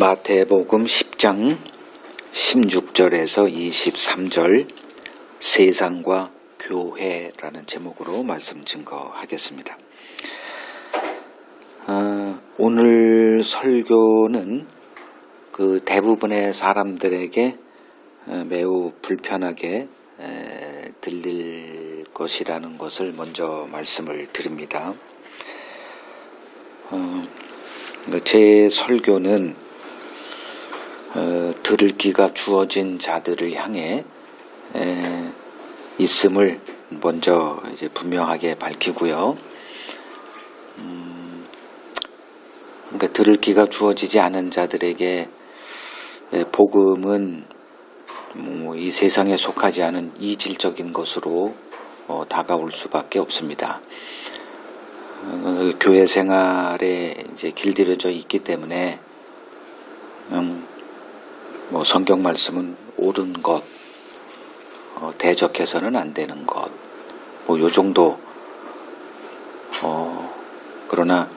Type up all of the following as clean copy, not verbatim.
마태복음 10장 16절에서 23절 세상과 교회라는 제목으로 말씀 증거하겠습니다. 오늘 설교는 그 대부분의 사람들에게 매우 불편하게 들릴 것이라는 것을 먼저 말씀을 드립니다. 제 설교는 들을 귀가 주어진 자들을 향해 있음을 먼저 이제 분명하게 밝히고요. 그러니까 들을 귀가 주어지지 않은 자들에게 복음은 이 세상에 속하지 않은 이질적인 것으로 다가올 수밖에 없습니다. 교회 생활에 이제 길들여져 있기 때문에 성경 말씀은 옳은 것, 대적해서는 안 되는 것, 요 정도. 그러나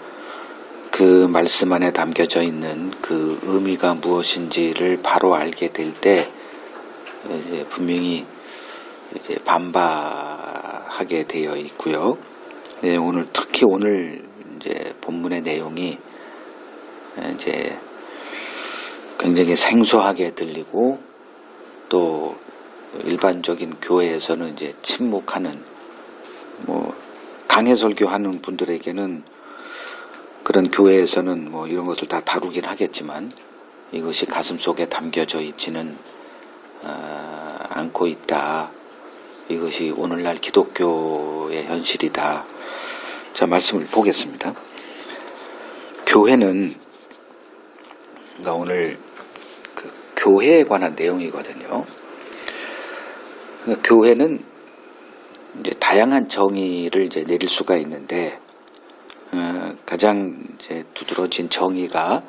그 말씀 안에 담겨져 있는 그 의미가 무엇인지를 바로 알게 될 때 이제 분명히 이제 반발하게 되어 있고요. 네, 특히 오늘 이제 본문의 내용이 이제 굉장히 생소하게 들리고 또 일반적인 교회에서는 이제 침묵하는 강해 설교하는 분들에게는 그런 교회에서는 이런 것을 다 다루긴 하겠지만 이것이 가슴속에 담겨져 있지는 않고 있다. 이것이 오늘날 기독교의 현실이다. 자, 말씀을 보겠습니다. 교회는 그러니까 오늘 그 교회에 관한 내용이거든요. 그러니까 교회는 이제 다양한 정의를 이제 내릴 수가 있는데 가장 이제 두드러진 정의가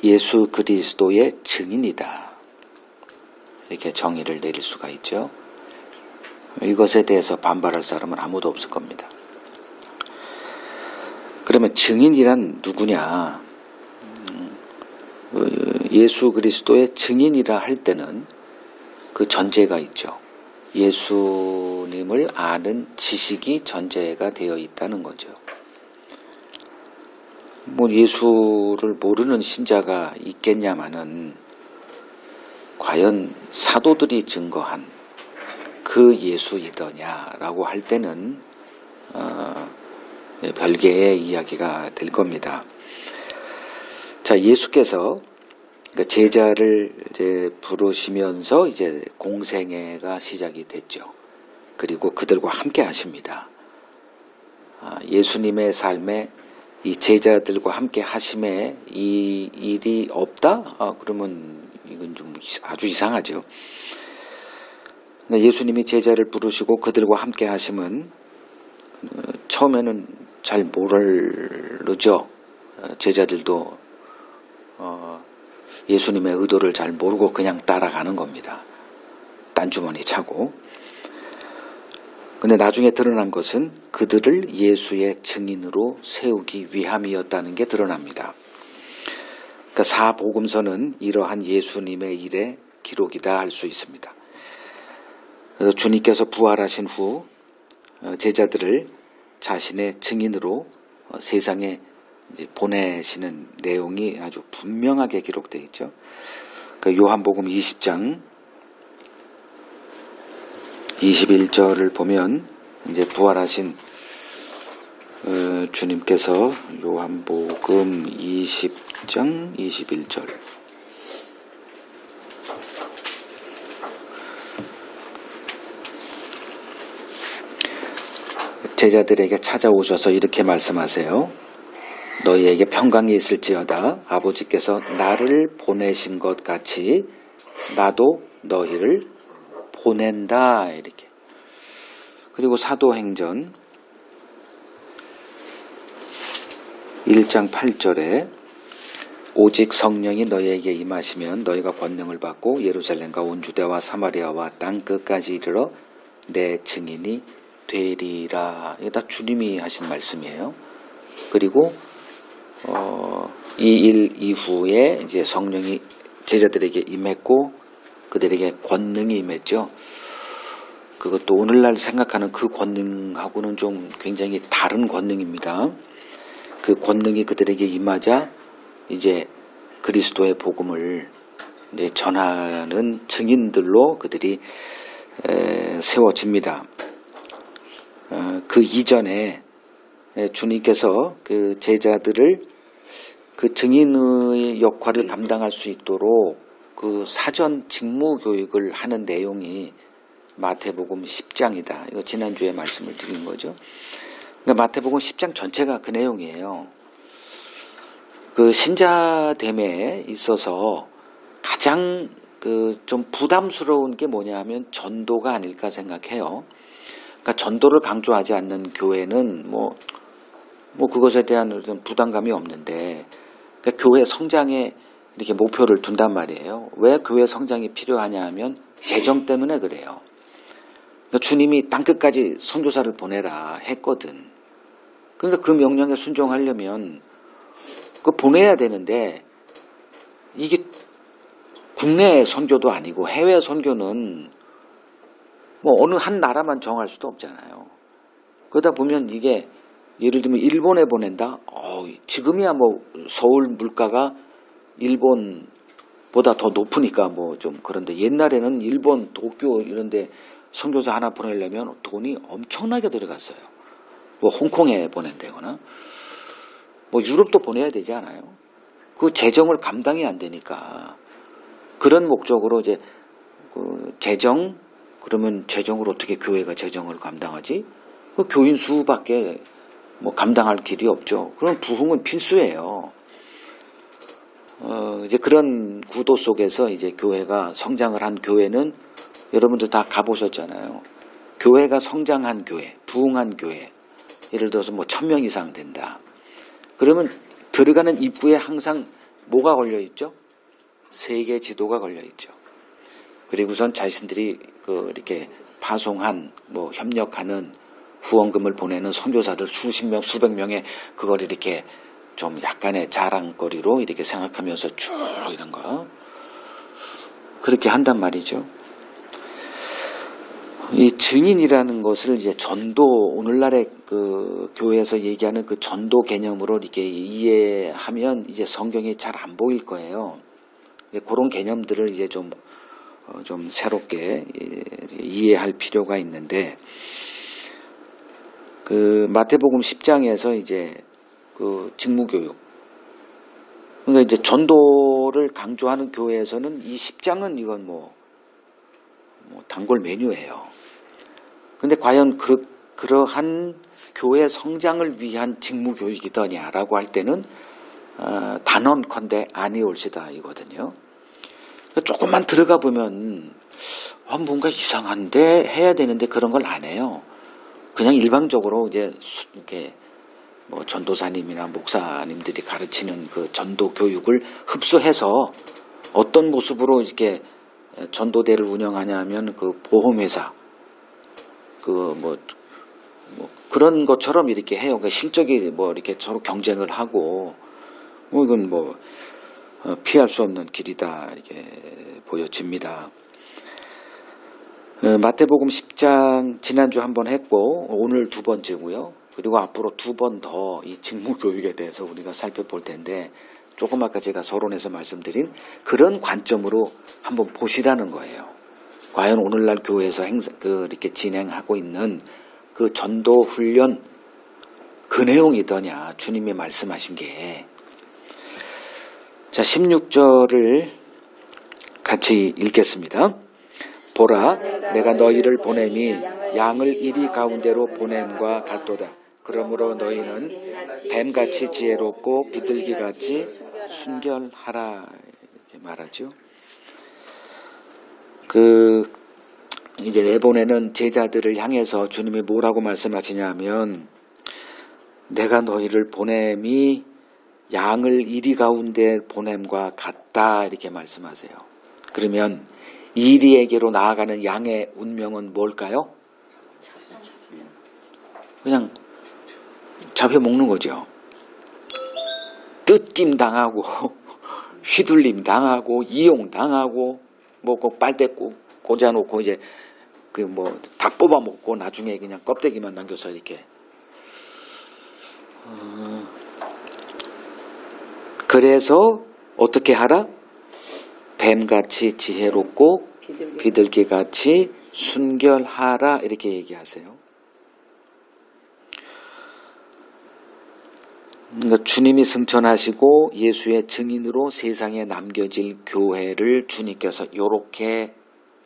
예수 그리스도의 증인이다. 이렇게 정의를 내릴 수가 있죠. 이것에 대해서 반발할 사람은 아무도 없을 겁니다. 그러면 증인이란 누구냐? 예수 그리스도의 증인이라 할 때는 그 전제가 있죠. 예수님을 아는 지식이 전제가 되어 있다는 거죠. 예수를 모르는 신자가 있겠냐마는 과연 사도들이 증거한 그 예수이더냐라고 할 때는 별개의 이야기가 될 겁니다. 자, 예수께서 제자를 이제 부르시면서 이제 공생애가 시작이 됐죠. 그리고 그들과 함께 하십니다. 예수님의 삶에 이 제자들과 함께 하심에 이 일이 없다? 그러면 이건 좀 아주 이상하죠. 예수님이 제자를 부르시고 그들과 함께 하심은 처음에는 잘 모르죠. 제자들도 예수님의 의도를 잘 모르고 그냥 따라가는 겁니다. 딴주머니 차고. 근데 나중에 드러난 것은 그들을 예수의 증인으로 세우기 위함이었다는 게 드러납니다. 그러니까 사복음서는 이러한 예수님의 일의 기록이다 할 수 있습니다. 그래서 주님께서 부활하신 후 제자들을 자신의 증인으로 세상에 이제 보내시는 내용이 아주 분명하게 기록되어 있죠. 그러니까 요한복음 20장 21절을 보면 이제 부활하신 주님께서 요한복음 20장 21절 제자들에게 찾아오셔서 이렇게 말씀하세요. 너희에게 평강이 있을지어다. 아버지께서 나를 보내신 것 같이 나도 너희를 보낸다. 이렇게. 그리고 사도행전 1장 8절에 오직 성령이 너희에게 임하시면 너희가 권능을 받고 예루살렘과 온 유대와 사마리아와 땅 끝까지 이르러 내 증인이 되리라. 이게 다 주님이 하신 말씀이에요. 그리고 이 일 이후에 이제 성령이 제자들에게 임했고 그들에게 권능이 임했죠. 그것도 오늘날 생각하는 그 권능하고는 좀 굉장히 다른 권능입니다. 그 권능이 그들에게 임하자 이제 그리스도의 복음을 이제 전하는 증인들로 그들이 세워집니다. 그 이전에 주님께서 그 제자들을 그 증인의 역할을 감당할 수 있도록 그 사전 직무 교육을 하는 내용이 마태복음 10장이다. 이거 지난주에 말씀을 드린 거죠. 그러니까 마태복음 10장 전체가 그 내용이에요. 그 신자됨에 있어서 가장 그 좀 부담스러운 게 뭐냐 하면 전도가 아닐까 생각해요. 그러니까 전도를 강조하지 않는 교회는 뭐 그것에 대한 부담감이 없는데, 그러니까 교회 성장에 이렇게 목표를 둔단 말이에요. 왜 교회 성장이 필요하냐 하면 재정 때문에 그래요. 그러니까 주님이 땅끝까지 선교사를 보내라 했거든. 그러니까 그 명령에 순종하려면 그 보내야 되는데, 이게 국내 선교도 아니고 해외 선교는 뭐 어느 한 나라만 정할 수도 없잖아요. 그러다 보면 이게 예를 들면 일본에 보낸다? 지금이야 뭐 서울 물가가 일본보다 더 높으니까 뭐 좀 그런데, 옛날에는 일본 도쿄 이런데 선교사 하나 보내려면 돈이 엄청나게 들어갔어요. 뭐 홍콩에 보낸다거나 뭐 유럽도 보내야 되지 않아요? 그 재정을 감당이 안 되니까 그런 목적으로 이제 그 재정, 그러면 재정을 어떻게 교회가 재정을 감당하지? 그 교인 수밖에 뭐 감당할 길이 없죠. 그럼 부흥은 필수예요. 이제 그런 구도 속에서 이제 교회가 성장을 한 교회는 여러분들 다 가보셨잖아요. 교회가 성장한 교회, 부흥한 교회, 예를 들어서 뭐 1000명 이상 된다. 그러면 들어가는 입구에 항상 뭐가 걸려 있죠? 세계 지도가 걸려 있죠. 그리고선 자신들이 그 이렇게 파송한 뭐 협력하는 후원금을 보내는 선교사들 수십 명, 수백 명의 그걸 이렇게 좀 약간의 자랑거리로 이렇게 생각하면서 쭉 이런 거 그렇게 한단 말이죠. 이 증인이라는 것을 이제 전도, 오늘날의 그 교회에서 얘기하는 그 전도 개념으로 이렇게 이해하면 이제 성경이 잘 안 보일 거예요. 그런 개념들을 이제 좀 새롭게 이해할 필요가 있는데, 그 마태복음 10장에서 이제 그 직무교육, 그러니까 이제 전도를 강조하는 교회에서는 이 10장은 이건 뭐 단골 메뉴예요. 근데 과연 그러한 교회 성장을 위한 직무교육이더냐라고 할 때는 단언컨대 아니올시다 이거든요. 조금만 들어가 보면 뭔가 이상한데 해야 되는데 그런 걸 안 해요. 그냥 일방적으로 이제 이렇게 뭐 전도사님이나 목사님들이 가르치는 그 전도 교육을 흡수해서 어떤 모습으로 이렇게 전도대를 운영하냐면 그 보험회사 그 뭐 그런 것처럼 이렇게 해요. 그러니까 실적이 뭐 이렇게 서로 경쟁을 하고 이건 뭐 피할 수 없는 길이다 이렇게 보여집니다. 마태복음 10장 지난주 한번 했고 오늘 두 번째고요. 그리고 앞으로 두 번 더 이 직무교육에 대해서 우리가 살펴볼 텐데, 조금 아까 제가 서론에서 말씀드린 그런 관점으로 한번 보시라는 거예요. 과연 오늘날 교회에서 이렇게 진행하고 있는 그 전도 훈련 그 내용이더냐, 주님이 말씀하신 게. 자, 16절을 같이 읽겠습니다. 보라, 내가 너희를 보냄이 양을 이리 가운데로 보냄과 같도다. 그러므로 너희는 뱀같이 지혜롭고 비둘기같이 순결하라 이렇게 말하죠. 이제 내보내는 제자들을 향해서 주님이 뭐라고 말씀하시냐면, 내가 너희를 보냄이 양을 이리 가운데 보냄과 같다 이렇게 말씀하세요. 그러면 이리에게로 나아가는 양의 운명은 뭘까요? 그냥 잡혀먹는 거죠. 뜯김 당하고 휘둘림 당하고 이용 당하고 뭐 그 빨대 꽂아놓고 이제 그 뭐 다 뽑아 먹고 나중에 그냥 껍데기만 남겨서 이렇게 그래서 어떻게 하라? 뱀같이 지혜롭고 비둘기같이 순결하라 이렇게 얘기하세요. 그러니까 주님이 승천하시고 예수의 증인으로 세상에 남겨질 교회를 주님께서 이렇게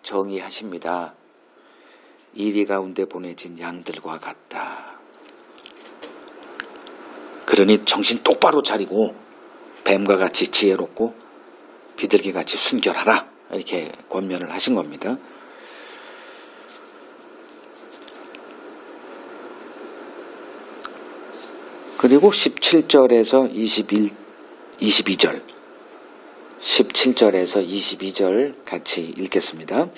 정의하십니다. 이리 가운데 보내진 양들과 같다. 그러니 정신 똑바로 차리고 뱀과 같이 지혜롭고 비둘기같이 순결하라 이렇게 권면을 하신 겁니다. 그리고 17절에서 22절 17절에서 22절 같이 읽겠습니다.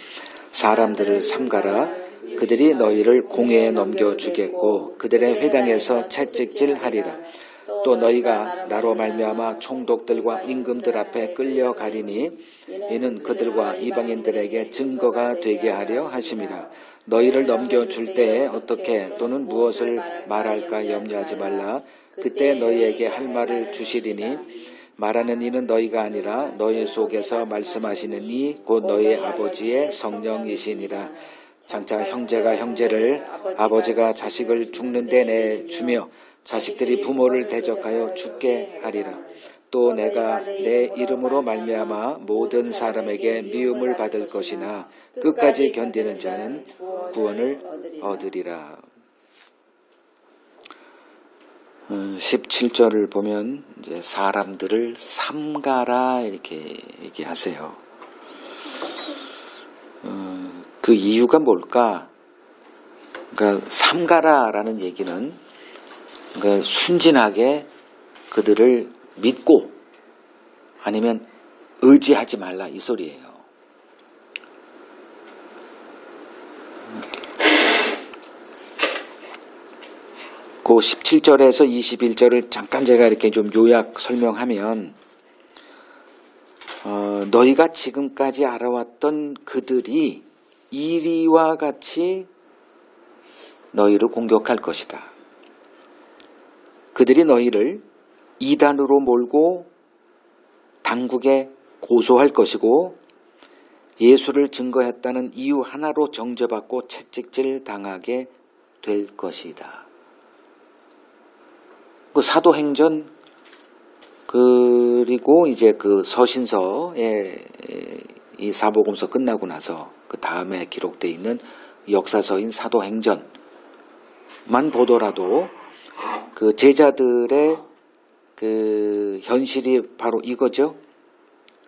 사람들을 삼가라. 그들이 너희를 공회에 넘겨주겠고 그들의 회당에서 채찍질하리라. 또 너희가 나로 말미암아 총독들과 임금들 앞에 끌려가리니 이는 그들과 이방인들에게 증거가 되게 하려 하심이라. 너희를 넘겨줄 때에 어떻게 또는 무엇을 말할까 염려하지 말라. 그때 너희에게 할 말을 주시리니 말하는 이는 너희가 아니라 너희 속에서 말씀하시는 이 곧 너희 아버지의 성령이시니라. 장차 형제가 형제를 아버지가 자식을 죽는 데 내주며 자식들이 부모를 대적하여 죽게 하리라. 또 내가 내 이름으로 말미암아 모든 사람에게 미움을 받을 것이나 끝까지 견디는 자는 구원을 얻으리라. 17절을 보면 이제 사람들을 삼가라 이렇게 얘기하세요. 그 이유가 뭘까? 그러니까 삼가라라는 얘기는 그러니까 순진하게 그들을 믿고 아니면 의지하지 말라 이 소리예요. 그 17절에서 21절을 잠깐 제가 이렇게 좀 요약 설명하면 너희가 지금까지 알아왔던 그들이 이리와 같이 너희를 공격할 것이다. 그들이 너희를 이단으로 몰고 당국에 고소할 것이고 예수를 증거했다는 이유 하나로 정죄받고 채찍질 당하게 될 것이다. 그 사도행전 그리고 이제 그 서신서에 이 사복음서 끝나고 나서 그 다음에 기록되어 있는 역사서인 사도행전만 보더라도 그 제자들의 그 현실이 바로 이거죠.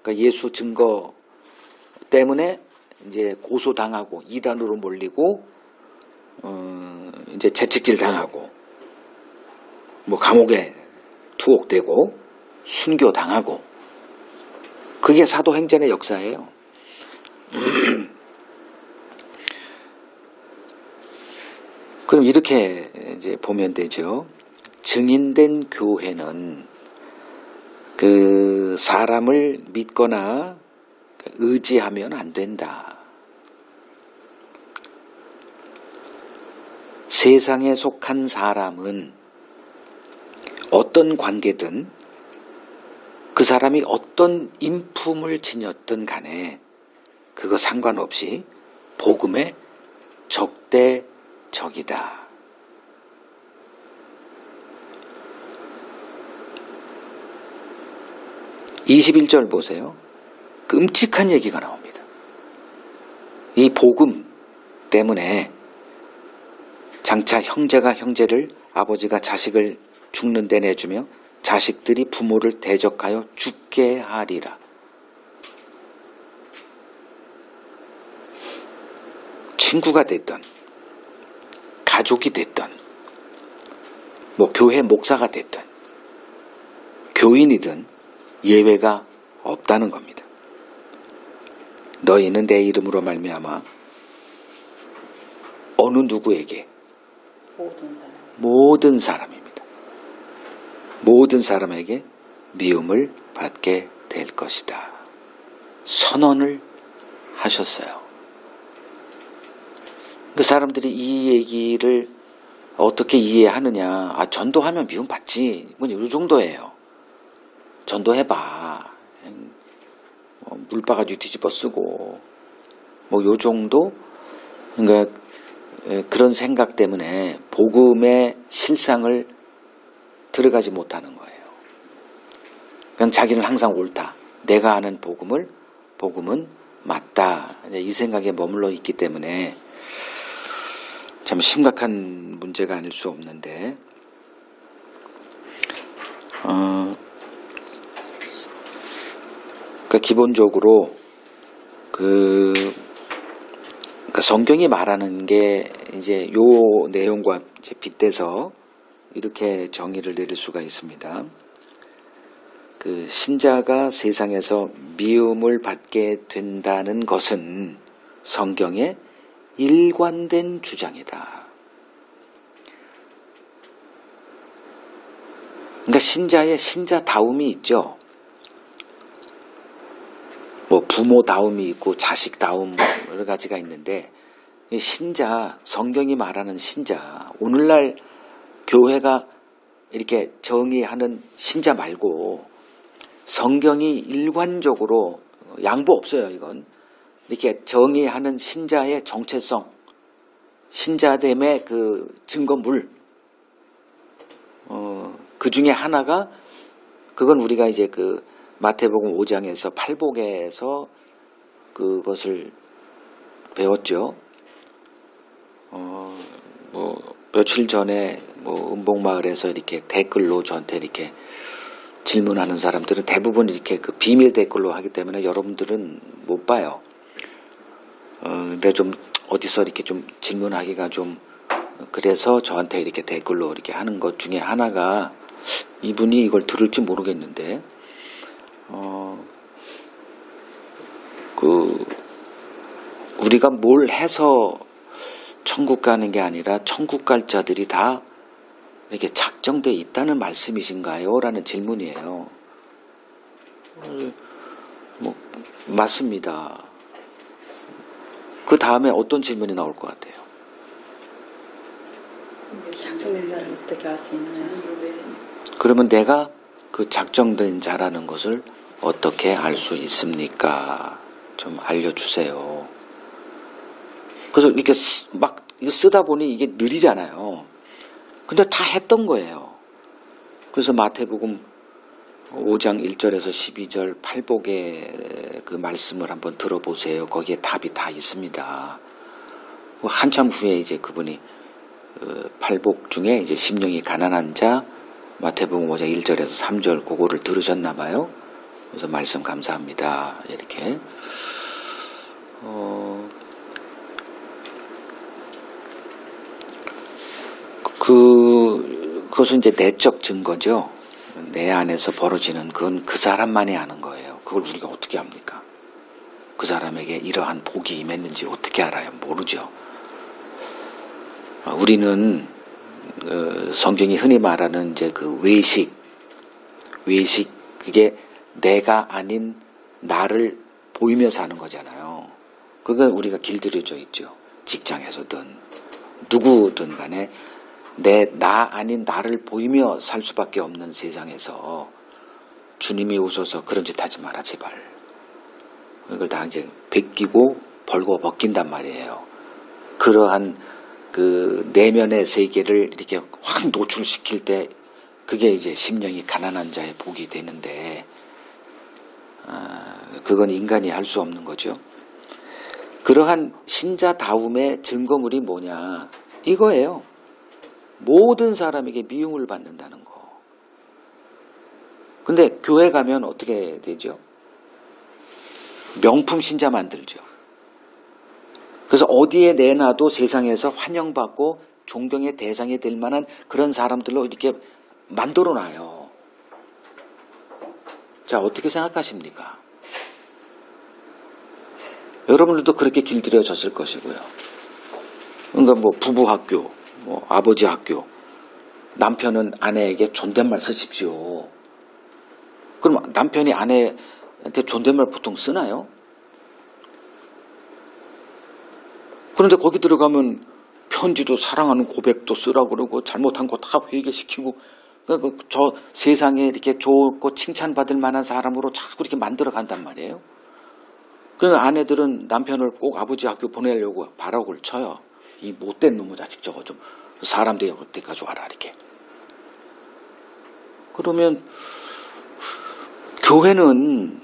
그러니까 예수 증거 때문에 이제 고소당하고 이단으로 몰리고 이제 채찍질 당하고 뭐 감옥에 투옥되고 순교당하고 그게 사도행전의 역사예요. 그럼 이렇게 이제 보면 되죠. 증인된 교회는 그 사람을 믿거나 의지하면 안 된다. 세상에 속한 사람은 어떤 관계든 그 사람이 어떤 인품을 지녔든 간에 그거 상관없이 복음의 적대적이다. (21절) 보세요. 끔찍한 얘기가 나옵니다. 이 복음 때문에 장차 형제가 형제를 아버지가 자식을 죽는 데 내주며 자식들이 부모를 대적하여 죽게 하리라. 친구가 됐던 가족이 됐던 뭐 교회 목사가 됐던 교인이든 예외가 없다는 겁니다. 너희는 내 이름으로 말미암아 어느 누구에게 모든 사람입니다. 모든 사람에게 미움을 받게 될 것이다. 선언을 하셨어요. 그 사람들이 이 얘기를 어떻게 이해하느냐. 전도하면 미움 받지. 뭐 이 정도예요. 전도해봐. 물 바가지 뒤집어 쓰고 뭐 요 정도. 그러니까 그런 생각 때문에 복음의 실상을 들어가지 못하는 거예요. 그냥 자기는 항상 옳다. 내가 아는 복음은 맞다. 이 생각에 머물러 있기 때문에 참 심각한 문제가 아닐 수 없는데, 그러니까 기본적으로 그러니까 성경이 말하는 게 이제 요 내용과 이제 빗대서 이렇게 정의를 내릴 수가 있습니다. 그 신자가 세상에서 미움을 받게 된다는 것은 성경의 일관된 주장이다. 그러니까 신자의 신자다움이 있죠. 뭐 부모다움이 있고 자식다움 여러 가지가 있는데, 신자, 성경이 말하는 신자, 오늘날 교회가 이렇게 정의하는 신자 말고 성경이 일관적으로 양보 없어요. 이건 이렇게 정의하는 신자의 정체성, 신자됨의 그 증거물, 그 중에 하나가, 그건 우리가 이제 그 마태복음 5장에서 팔복에서 그것을 배웠죠. 뭐 며칠 전에 뭐 은복마을에서 이렇게 댓글로 저한테 이렇게 질문하는 사람들은 대부분 이렇게 그 비밀 댓글로 하기 때문에 여러분들은 못 봐요. 근데 좀 어디서 이렇게 좀 질문하기가 좀 그래서 저한테 이렇게 댓글로 이렇게 하는 것 중에 하나가, 이분이 이걸 들을지 모르겠는데, 우리가 뭘 해서 천국 가는 게 아니라 천국 갈 자들이 다 이렇게 작정돼 있다는 말씀이신가요? 라는 질문이에요. 뭐 맞습니다. 그 다음에 어떤 질문이 나올 것 같아요? 작정된 자를 어떻게 알 수 있나요? 그러면 내가 그 작정된 자라는 것을 어떻게 알 수 있습니까? 좀 알려주세요. 그래서 이렇게 막 쓰다 보니 이게 느리잖아요. 근데 다 했던 거예요. 그래서 마태복음 5장 1절에서 12절 팔복의 그 말씀을 한번 들어보세요. 거기에 답이 다 있습니다. 한참 후에 이제 그분이 팔복 중에 이제 심령이 가난한 자, 마태복음 5장 1절에서 3절 그거를 들으셨나 봐요. 그래서 말씀 감사합니다. 이렇게. 그것은 이제 내적 증거죠. 내 안에서 벌어지는 그건 그 사람만이 아는 거예요. 그걸 우리가 어떻게 합니까? 그 사람에게 이러한 복이 임했는지 어떻게 알아요? 모르죠. 우리는 성경이 흔히 말하는 이제 그 외식 그게 내가 아닌 나를 보이면서 하는 거잖아요. 그건 우리가 길들여져 있죠. 직장에서든 누구든 간에 나 아닌 나를 보이며 살 수밖에 없는 세상에서 주님이 오셔서 그런 짓 하지 마라 제발. 이걸 다 이제 베끼고 벌고 벗긴단 말이에요. 그러한 그 내면의 세계를 이렇게 확 노출시킬 때 그게 이제 심령이 가난한 자의 복이 되는데, 그건 인간이 할 수 없는 거죠. 그러한 신자다움의 증거물이 뭐냐 이거예요. 모든 사람에게 미움을 받는다는 거. 근데 교회 가면 어떻게 되죠? 명품 신자 만들죠. 그래서 어디에 내놔도 세상에서 환영받고 존경의 대상이 될 만한 그런 사람들로 이렇게 만들어놔요. 자, 어떻게 생각하십니까? 여러분들도 그렇게 길들여졌을 것이고요. 그러니까 뭐 부부 학교, 뭐 아버지 학교, 남편은 아내에게 존댓말 쓰십시오. 그럼 남편이 아내한테 존댓말 보통 쓰나요? 그런데 거기 들어가면 편지도 사랑하는 고백도 쓰라고 그러고 잘못한 거 다 회개시키고 그러니까 저 세상에 이렇게 좋고 칭찬받을 만한 사람으로 자꾸 이렇게 만들어 간단 말이에요. 그러니까 아내들은 남편을 꼭 아버지 학교 보내려고 바라고를 쳐요. 이 못된 놈의 자식 저거 좀 사람들이 어디까지 와라 이렇게. 그러면 교회는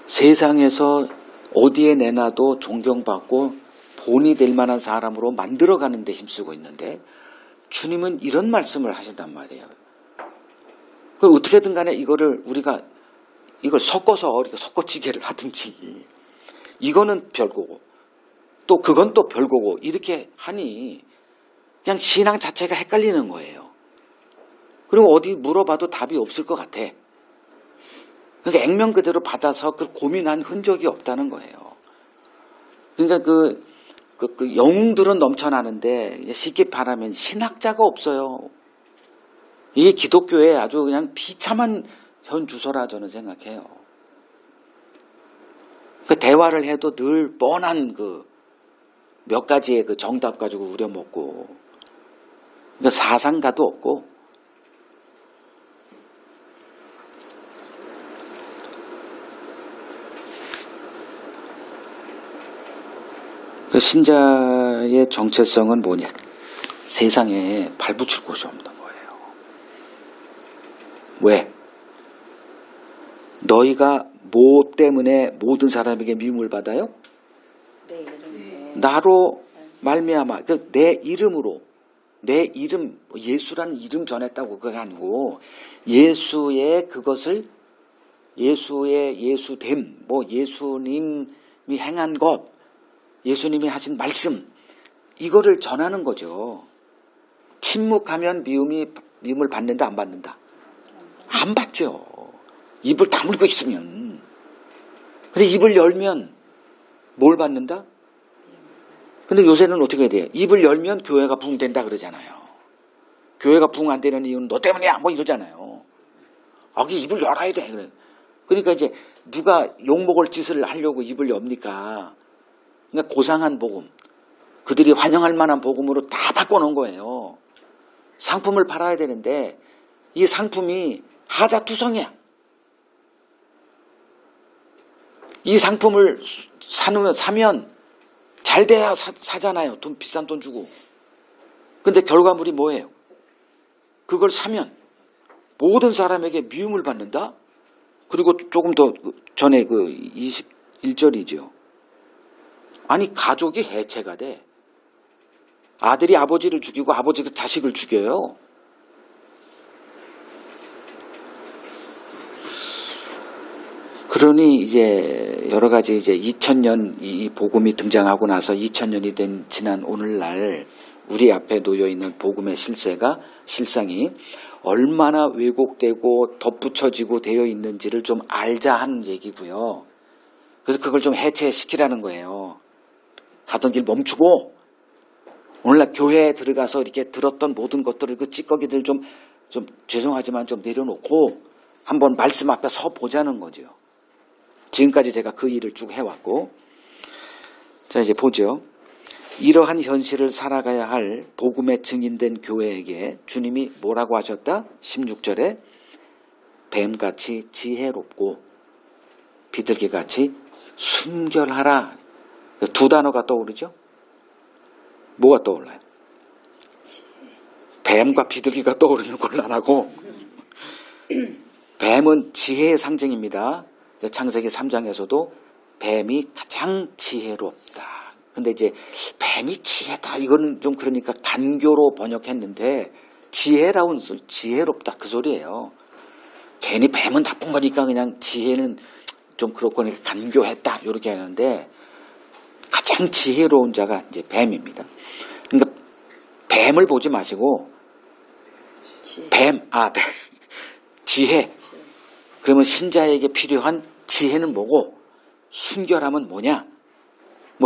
세상에서 어디에 내놔도 존경받고 본이 될 만한 사람으로 만들어가는 데 힘쓰고 있는데 주님은 이런 말씀을 하신단 말이에요. 그 어떻게든 간에 우리가 이걸 섞어서 섞어지게를 하든지 이거는 별거고 또 그건 또 별거고 이렇게 하니 그냥 신앙 자체가 헷갈리는 거예요. 그리고 어디 물어봐도 답이 없을 것 같아. 그러니까 액면 그대로 받아서 그걸 고민한 흔적이 없다는 거예요. 그러니까 그 영웅들은 넘쳐나는데 쉽게 말하면 신학자가 없어요. 이게 기독교의 아주 그냥 비참한 현 주소라 저는 생각해요. 그 대화를 해도 늘 뻔한 몇 가지의 그 정답 가지고 우려먹고, 그러니까 사상가도 없고, 그 신자의 정체성은 뭐냐? 세상에 발붙일 곳이 없는 거예요. 왜? 너희가 뭐 때문에 모든 사람에게 미움을 받아요? 내 이름으로. 나로 말미암아 내 이름으로 내 이름 예수라는 이름 전했다고 그게 아니고 예수의 그것을 예수의 예수됨 예수님이 행한 것 예수님이 하신 말씀 이거를 전하는 거죠. 침묵하면 미움을 받는다 안 받는다? 안 받죠. 입을 다물고 있으면. 근데 입을 열면 뭘 받는다? 근데 요새는 어떻게 해야 돼요? 입을 열면 교회가 부흥된다 그러잖아요. 교회가 부흥 안 되는 이유는 너 때문이야 이러잖아요. 입을 열어야 돼. 그러니까 이제 누가 욕먹을 짓을 하려고 입을 엽니까? 그러니까 고상한 복음, 그들이 환영할 만한 복음으로 다 바꿔놓은 거예요. 상품을 팔아야 되는데 이 상품이 하자투성이야. 이 상품을 사면 잘 돼야 사잖아요. 비싼 돈 주고. 근데 결과물이 뭐예요? 그걸 사면 모든 사람에게 미움을 받는다? 그리고 조금 더 전에 21절이죠. 아니 가족이 해체가 돼. 아들이 아버지를 죽이고 아버지가 자식을 죽여요. 그러니 이제 여러 가지 이제 2000년 이 복음이 등장하고 나서 2000년이 된 지난 오늘날 우리 앞에 놓여 있는 복음의 실상이 얼마나 왜곡되고 덧붙여지고 되어 있는지를 좀 알자 하는 얘기고요. 그래서 그걸 좀 해체시키라는 거예요. 가던 길 멈추고 오늘날 교회에 들어가서 이렇게 들었던 모든 것들을 그 찌꺼기들 좀 죄송하지만 좀 내려놓고 한번 말씀 앞에 서 보자는 거죠. 지금까지 제가 그 일을 쭉 해왔고, 자 이제 보죠. 이러한 현실을 살아가야 할 복음의 증인된 교회에게 주님이 뭐라고 하셨다? 16절에 뱀같이 지혜롭고 비둘기같이 순결하라. 두 단어가 떠오르죠? 뭐가 떠올라요? 뱀과 비둘기가 떠오르면 곤란하고 뱀은 지혜의 상징입니다. 창세기 3장에서도 뱀이 가장 지혜롭다. 근데 이제 뱀이 지혜다 이거는 좀 그러니까 간교로 번역했는데 지혜라운 소리, 지혜롭다 그 소리예요. 괜히 뱀은 나쁜 거니까 그냥 지혜는 좀 그렇고 간교했다 이렇게 하는데 가장 지혜로운 자가 이제 뱀입니다. 그러니까 뱀을 보지 마시고 지혜. 그러면 신자에게 필요한 지혜는 뭐고 순결함은 뭐냐?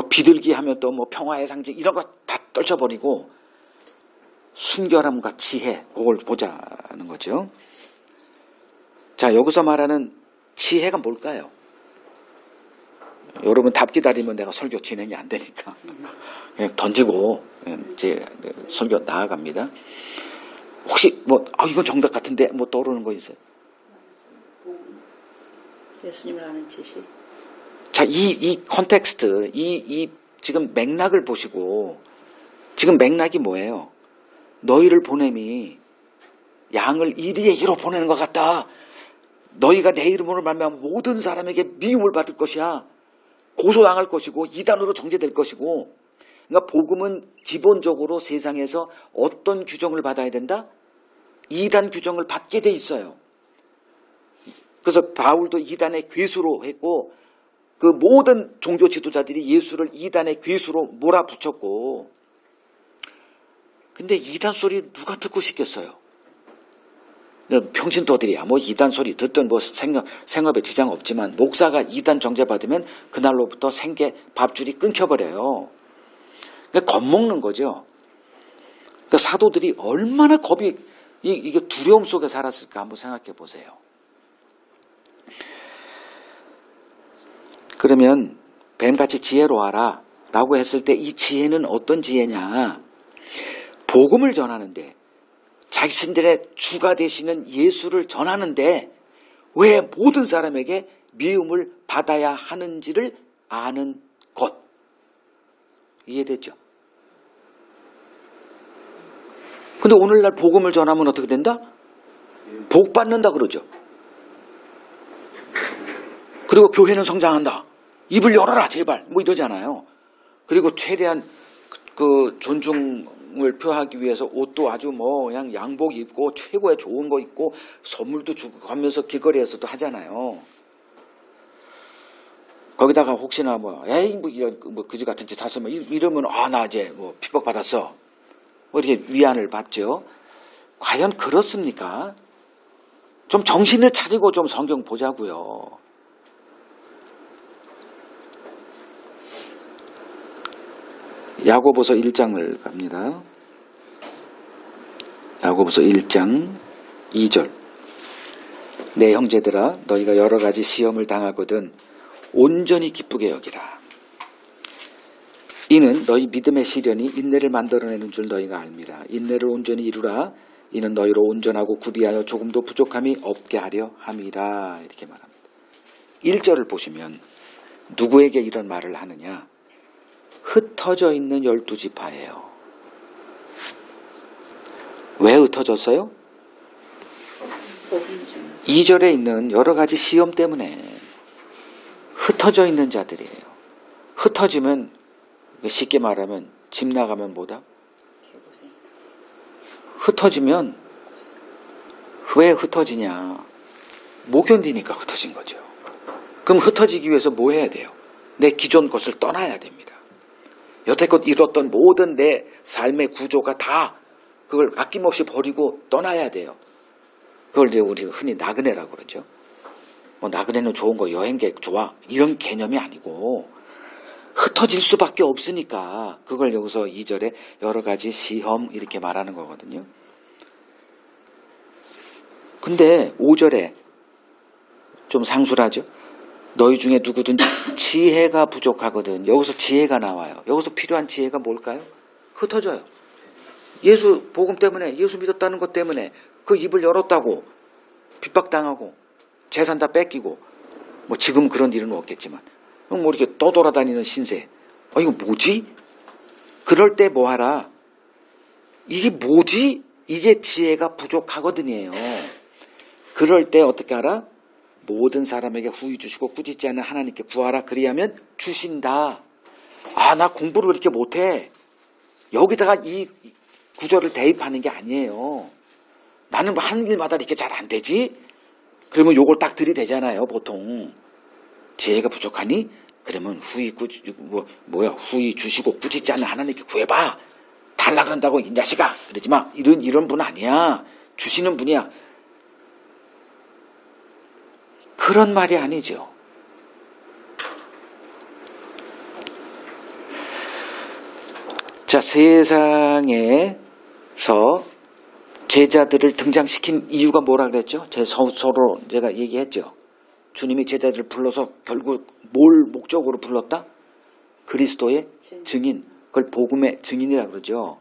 비둘기 하면 또 평화의 상징 이런 거 다 떨쳐버리고 순결함과 지혜 그걸 보자는 거죠. 자 여기서 말하는 지혜가 뭘까요? 여러분 답 기다리면 내가 설교 진행이 안 되니까 그냥 던지고 이제 설교 나아갑니다. 혹시 이건 정답 같은데 떠오르는 거 있어요? 예수님을 아는 지식. 자, 이 컨텍스트, 이 지금 맥락을 보시고, 지금 맥락이 뭐예요? 너희를 보냄이 양을 이리에 이로 보내는 것 같다. 너희가 내 이름으로 말미암아 모든 사람에게 미움을 받을 것이야. 고소당할 것이고 이단으로 정죄될 것이고. 그러니까 복음은 기본적으로 세상에서 어떤 규정을 받아야 된다? 이단 규정을 받게 돼 있어요. 그래서 바울도 이단의 괴수로 했고 그 모든 종교 지도자들이 예수를 이단의 괴수로 몰아붙였고, 근데 이단 소리 누가 듣고 싶겠어요? 평신도들이야 이단 소리 듣든 생업에 지장 없지만 목사가 이단 정죄받으면 그날로부터 생계 밥줄이 끊겨버려요. 그러니까 겁먹는 거죠. 그러니까 사도들이 얼마나 이게 두려움 속에 살았을까 한번 생각해 보세요. 그러면 뱀같이 지혜로워라 라고 했을 때 이 지혜는 어떤 지혜냐? 복음을 전하는데, 자신들의 주가 되시는 예수를 전하는데 왜 모든 사람에게 미움을 받아야 하는지를 아는 것. 이해됐죠? 근데 오늘날 복음을 전하면 어떻게 된다? 복 받는다 그러죠. 그리고 교회는 성장한다. 입을 열어라 제발 이러잖아요. 그리고 최대한 그 존중을 표하기 위해서 옷도 아주 그냥 양복 입고 최고의 좋은 거 입고 선물도 주고 가면서 길거리에서도 하잖아요. 거기다가 혹시나 에이 이런 그지 같은 짓 하시면 이러면 나 이제 핍박받았어 이렇게 위안을 받죠. 과연 그렇습니까? 좀 정신을 차리고 좀 성경 보자고요. 야고보서 1장을 갑니다. 야고보서 1장 2절. 내 형제들아 너희가 여러 가지 시험을 당하거든 온전히 기쁘게 여기라. 이는 너희 믿음의 시련이 인내를 만들어내는 줄 너희가 알미라. 인내를 온전히 이루라. 이는 너희로 온전하고 구비하여 조금도 부족함이 없게 하려 함이라. 이렇게 말합니다. 1절을 보시면 누구에게 이런 말을 하느냐? 흩어져 있는 12지파예요. 왜 흩어졌어요? 2절에 있는 여러 가지 시험 때문에 흩어져 있는 자들이에요. 흩어지면 쉽게 말하면 집 나가면 뭐다? 흩어지면 왜 흩어지냐? 못 견디니까 흩어진 거죠. 그럼 흩어지기 위해서 뭐 해야 돼요? 내 기존 것을 떠나야 됩니다. 여태껏 이뤘던 모든 내 삶의 구조가 다 그걸 아낌없이 버리고 떠나야 돼요. 그걸 이제 우리 흔히 나그네라고 그러죠. 나그네는 좋은 거, 여행객 좋아 이런 개념이 아니고 흩어질 수밖에 없으니까 그걸 여기서 2절에 여러 가지 시험 이렇게 말하는 거거든요. 근데 5절에 좀 상술하죠. 너희 중에 누구든지 지혜가 부족하거든. 여기서 지혜가 나와요. 여기서 필요한 지혜가 뭘까요? 흩어져요. 예수 복음 때문에, 예수 믿었다는 것 때문에 그 입을 열었다고 핍박당하고 재산 다 뺏기고 지금 그런 일은 없겠지만 이렇게 떠돌아다니는 신세. 이거 뭐지? 그럴 때 뭐 하라? 이게 뭐지? 이게 지혜가 부족하거든요. 그럴 때 어떻게 하라? 모든 사람에게 후히 주시고 꾸짖지 않는 하나님께 구하라. 그리하면 주신다. 나 공부를 왜 이렇게 못해? 여기다가 이 구절을 대입하는 게 아니에요. 나는 하는 일마다 이렇게 잘 안 되지? 그러면 요걸 딱 들이대잖아요, 보통. 지혜가 부족하니? 그러면 후히 주시고 꾸짖지 않는 하나님께 구해봐. 달라 그런다고 이 자식아 그러지 마. 이런 분 아니야. 주시는 분이야. 그런 말이 아니죠. 자, 세상에서 제자들을 등장시킨 이유가 뭐라 그랬죠? 서로 제가 얘기했죠. 주님이 제자들을 불러서 결국 뭘 목적으로 불렀다? 그리스도의 증인. 그걸 복음의 증인이라고 그러죠.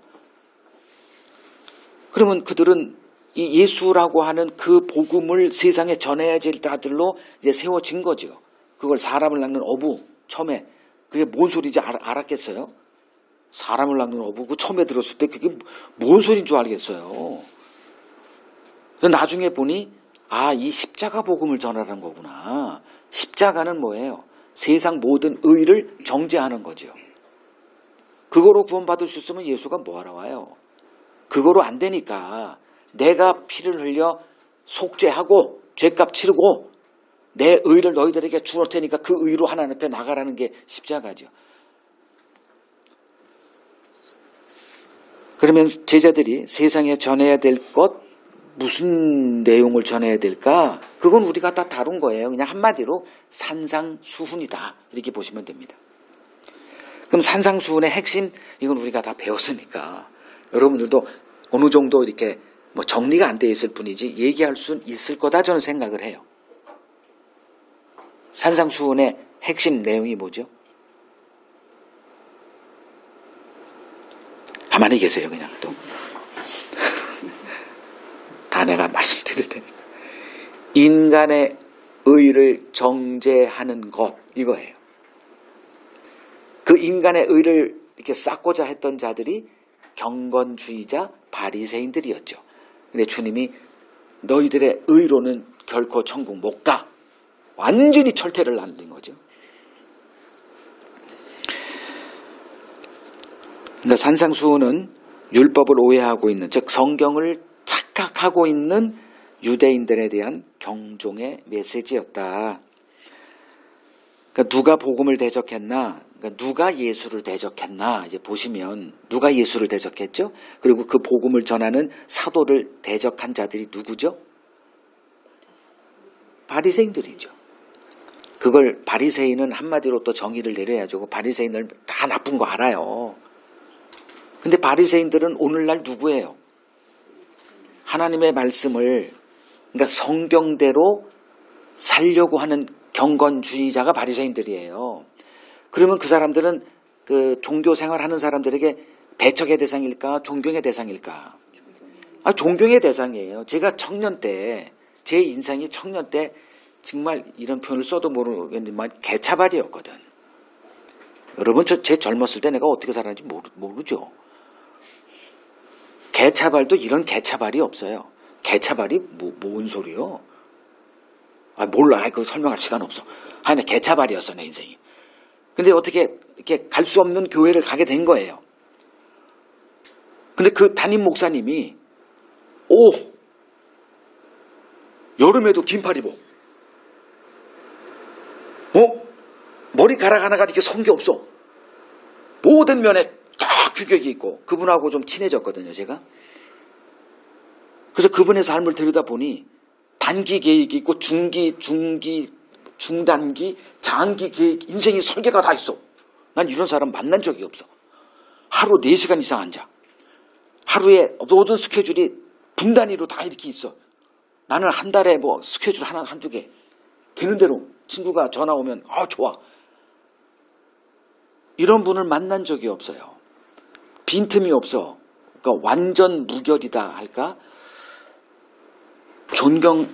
그러면 그들은 이 예수라고 하는 그 복음을 세상에 전해야 될 자들로 이제 세워진 거죠. 그걸 사람을 낳는 어부, 처음에 그게 뭔 소리인지 알았겠어요? 사람을 낳는 어부, 그 처음에 들었을 때 그게 뭔 소리인 줄 알겠어요. 나중에 보니 이 십자가 복음을 전하라는 거구나. 십자가는 뭐예요? 세상 모든 의를 정죄하는 거죠. 그거로 구원받을 수 있으면 예수가 뭐하러 와요? 그거로 안 되니까 내가 피를 흘려 속죄하고 죄값 치르고 내 의를 너희들에게 주올 테니까 그 의로 하나님 앞에 나가라는 게 십자가죠. 그러면 제자들이 세상에 전해야 될 것, 무슨 내용을 전해야 될까? 그건 우리가 다 다룬 거예요. 그냥 한마디로 산상수훈이다. 이렇게 보시면 됩니다. 그럼 산상수훈의 핵심, 이건 우리가 다 배웠으니까 여러분들도 어느 정도 이렇게 뭐 정리가 안 돼 있을 뿐이지 얘기할 수 있을 거다 저는 생각을 해요. 산상수훈의 핵심 내용이 뭐죠? 가만히 계세요, 그냥 또. 다 내가 말씀드릴 테니까. 인간의 의를 정죄하는 것, 이거예요. 그 인간의 의를 이렇게 쌓고자 했던 자들이 경건주의자 바리새인들이었죠. 근데 주님이 너희들의 의로는 결코 천국 못 가. 완전히 철퇴를 날린 거죠. 그러니까 산상수훈은 율법을 오해하고 있는, 즉 성경을 착각하고 있는 유대인들에 대한 경종의 메시지였다. 그러니까 누가 복음을 대적했나? 그러니까 누가 예수를 대적했나? 이제 보시면 누가 예수를 대적했죠? 그리고 그 복음을 전하는 사도를 대적한 자들이 누구죠? 바리새인들이죠. 그걸 바리새인은 한마디로 또 정의를 내려야죠. 바리새인들 다 나쁜 거 알아요. 근데 바리새인들은 오늘날 누구예요? 하나님의 말씀을, 그러니까 성경대로 살려고 하는 경건주의자가 바리새인들이에요. 그러면 그 사람들은 그 종교 생활하는 사람들에게 배척의 대상일까? 존경의 대상일까? 존경의 대상이에요. 제가 청년 때, 제 인생이 청년 때 정말 이런 표현을 써도 모르겠지만 개차발이었거든. 여러분 제 젊었을 때 내가 어떻게 살았는지 모르죠. 개차발도 이런 개차발이 없어요. 개차발이 뭔 소리요? 몰라. 그거 설명할 시간 없어. 하여튼 개차발이었어, 내 인생이. 근데 어떻게 이렇게 갈 수 없는 교회를 가게 된 거예요. 근데 그 담임 목사님이 여름에도 긴팔 입어. 머리카락 하나가 이렇게 선 게 없어. 모든 면에 딱 규격이 있고, 그분하고 좀 친해졌거든요, 제가. 그래서 그분의 삶을 들여다보니 단기 계획이 있고 중기, 중단기, 장기 계획, 인생이 설계가 다 있어. 난 이런 사람 만난 적이 없어. 하루 4시간 이상 앉아. 하루에 모든 스케줄이 분 단위로 다 이렇게 있어. 나는 한 달에 뭐 스케줄 한두 개 되는 대로 친구가 전화 오면 좋아. 이런 분을 만난 적이 없어요. 빈틈이 없어. 그러니까 완전 무결이다 할까? 존경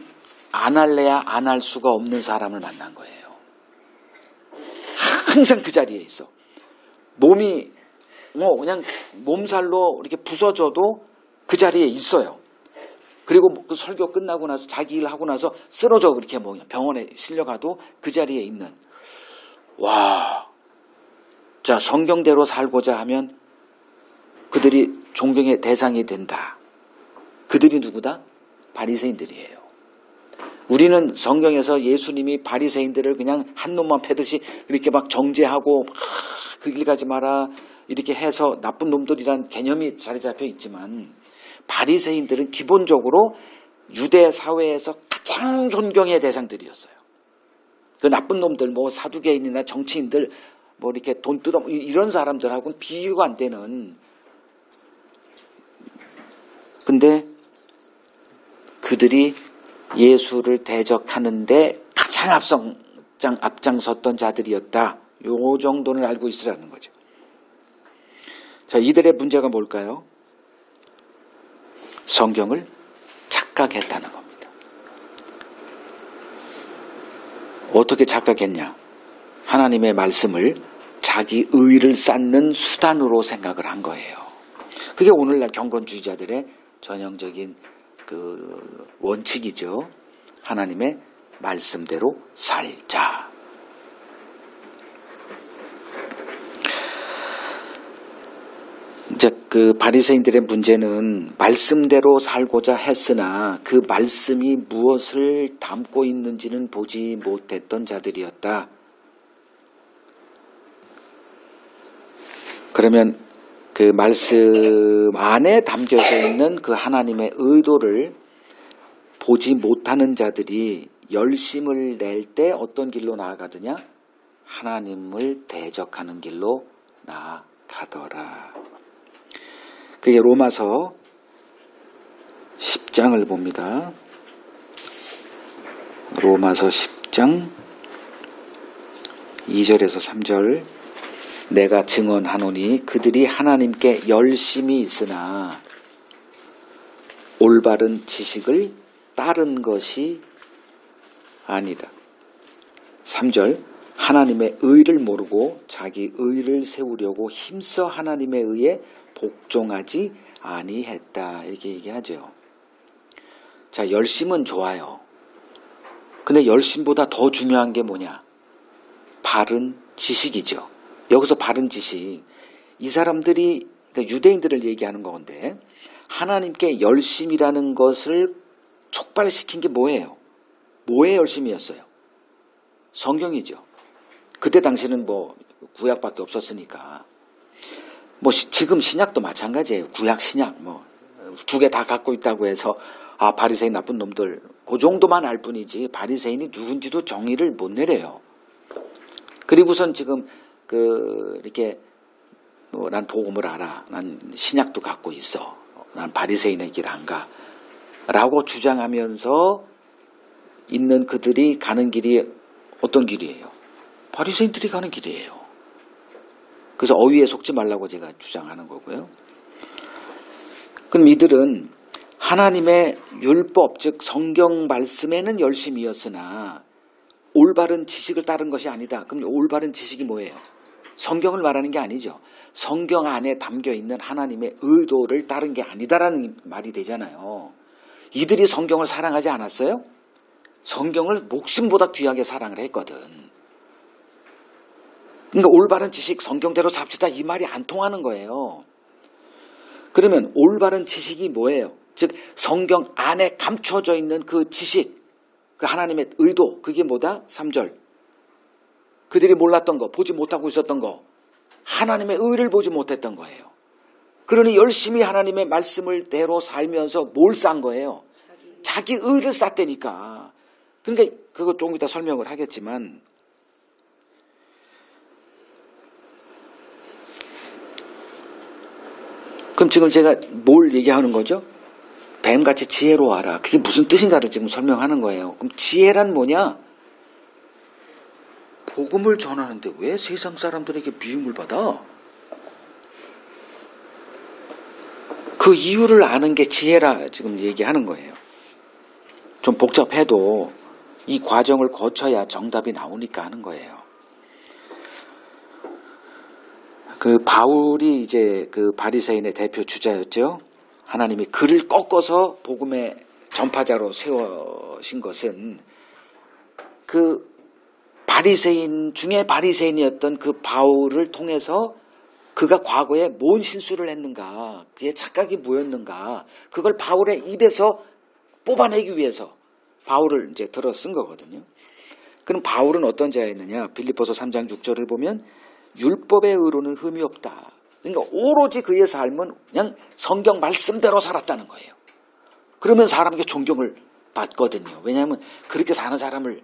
안 할래야 안 할 수가 없는 사람을 만난 거예요. 항상 그 자리에 있어. 몸이 그냥 몸살로 이렇게 부서져도 그 자리에 있어요. 그리고 그 설교 끝나고 나서 자기 일 하고 나서 쓰러져 그렇게 병원에 실려가도 그 자리에 있는. 자, 성경대로 살고자 하면 그들이 존경의 대상이 된다. 그들이 누구다? 바리새인들이에요. 우리는 성경에서 예수님이 바리새인들을 그냥 한 놈만 패듯이 이렇게 막 정죄하고 그 길 가지 마라 이렇게 해서 나쁜 놈들이란 개념이 자리 잡혀 있지만, 바리새인들은 기본적으로 유대 사회에서 가장 존경의 대상들이었어요. 그 나쁜 놈들, 사두개인이나 정치인들, 이렇게 돈 뜯어 이런 사람들하고는 비교가 안 되는. 근데 그들이 예수를 대적하는데 가장 가장 앞장섰던 자들이었다. 요 정도는 알고 있으라는 거죠. 자, 이들의 문제가 뭘까요? 성경을 착각했다는 겁니다. 어떻게 착각했냐? 하나님의 말씀을 자기 의를 쌓는 수단으로 생각을 한 거예요. 그게 오늘날 경건주의자들의 전형적인 그 원칙이죠. 하나님의 말씀대로 살자. 이제 그 바리새인들의 문제는 말씀대로 살고자 했으나 그 말씀이 무엇을 담고 있는지는 보지 못했던 자들이었다. 그러면 그 말씀 안에 담겨져 있는 그 하나님의 의도를 보지 못하는 자들이 열심을 낼 때 어떤 길로 나아가느냐? 하나님을 대적하는 길로 나아가더라. 그게 로마서 10장을 봅니다. 로마서 10장 2절에서 3절. 내가 증언하노니 그들이 하나님께 열심히 있으나 올바른 지식을 따른 것이 아니다. 3절. 하나님의 의를 모르고 자기 의를 세우려고 힘써 하나님의 의에 복종하지 아니했다. 이렇게 얘기하죠. 자, 열심은 좋아요. 근데 열심보다 더 중요한 게 뭐냐? 바른 지식이죠. 여기서 바른 지식. 이 사람들이, 그러니까 유대인들을 얘기하는 건데, 하나님께 열심이라는 것을 촉발시킨 게 뭐예요? 뭐에 열심이었어요? 성경이죠. 그때 당시는 뭐 구약밖에 없었으니까. 뭐 지금 신약도 마찬가지예요. 구약 신약 뭐 두 개 다 갖고 있다고 해서 아 바리새인 나쁜 놈들 그 정도만 알 뿐이지 바리새인이 누군지도 정의를 못 내려요. 그리고선 지금 이렇게 뭐 난 복음을 알아. 난 신약도 갖고 있어. 난 바리새인의 길 안 가. 라고 주장하면서 있는 그들이 가는 길이 어떤 길이에요? 바리새인들이 가는 길이에요. 그래서 어휘에 속지 말라고 제가 주장하는 거고요. 그럼 이들은 하나님의 율법, 즉 성경 말씀에는 열심이었으나 올바른 지식을 따른 것이 아니다. 그럼 올바른 지식이 뭐예요? 성경을 말하는 게 아니죠. 성경 안에 담겨있는 하나님의 의도를 따른 게 아니다라는 말이 되잖아요. 이들이 성경을 사랑하지 않았어요? 성경을 목숨보다 귀하게 사랑을 했거든. 그러니까 올바른 지식 성경대로 삽시다 이 말이 안 통하는 거예요. 그러면 올바른 지식이 뭐예요? 즉 성경 안에 감춰져 있는 그 지식, 그 하나님의 의도, 그게 뭐다? 3절. 그들이 몰랐던 거, 보지 못하고 있었던 거, 하나님의 의를 보지 못했던 거예요. 그러니 열심히 하나님의 말씀을 대로 살면서 뭘 싼 거예요? 자기 의를 쌌다니까. 그러니까 그거 조금 이따 설명을 하겠지만 그럼 지금 제가 뭘 얘기하는 거죠? 뱀같이 지혜로워하라. 그게 무슨 뜻인가를 지금 설명하는 거예요. 그럼 지혜란 뭐냐? 복음을 전하는데 왜 세상 사람들에게 미움을 받아? 그 이유를 아는 게 지혜라 지금 얘기하는 거예요. 좀 복잡해도 이 과정을 거쳐야 정답이 나오니까 하는 거예요. 그 바울이 이제 그 바리새인의 대표 주자였죠. 하나님이 그를 꺾어서 복음의 전파자로 세우신 것은 그 바리새인 중에 바리새인이었던 그 바울을 통해서 그가 과거에 뭔 실수를 했는가, 그의 착각이 뭐였는가, 그걸 바울의 입에서 뽑아내기 위해서 바울을 이제 들어 쓴 거거든요. 그럼 바울은 어떤 자였느냐? 빌립보서 3장 6절을 보면 율법의 의로는 흠이 없다. 그러니까 오로지 그의 삶은 그냥 성경 말씀대로 살았다는 거예요. 그러면 사람에게 존경을 받거든요. 왜냐하면 그렇게 사는 사람을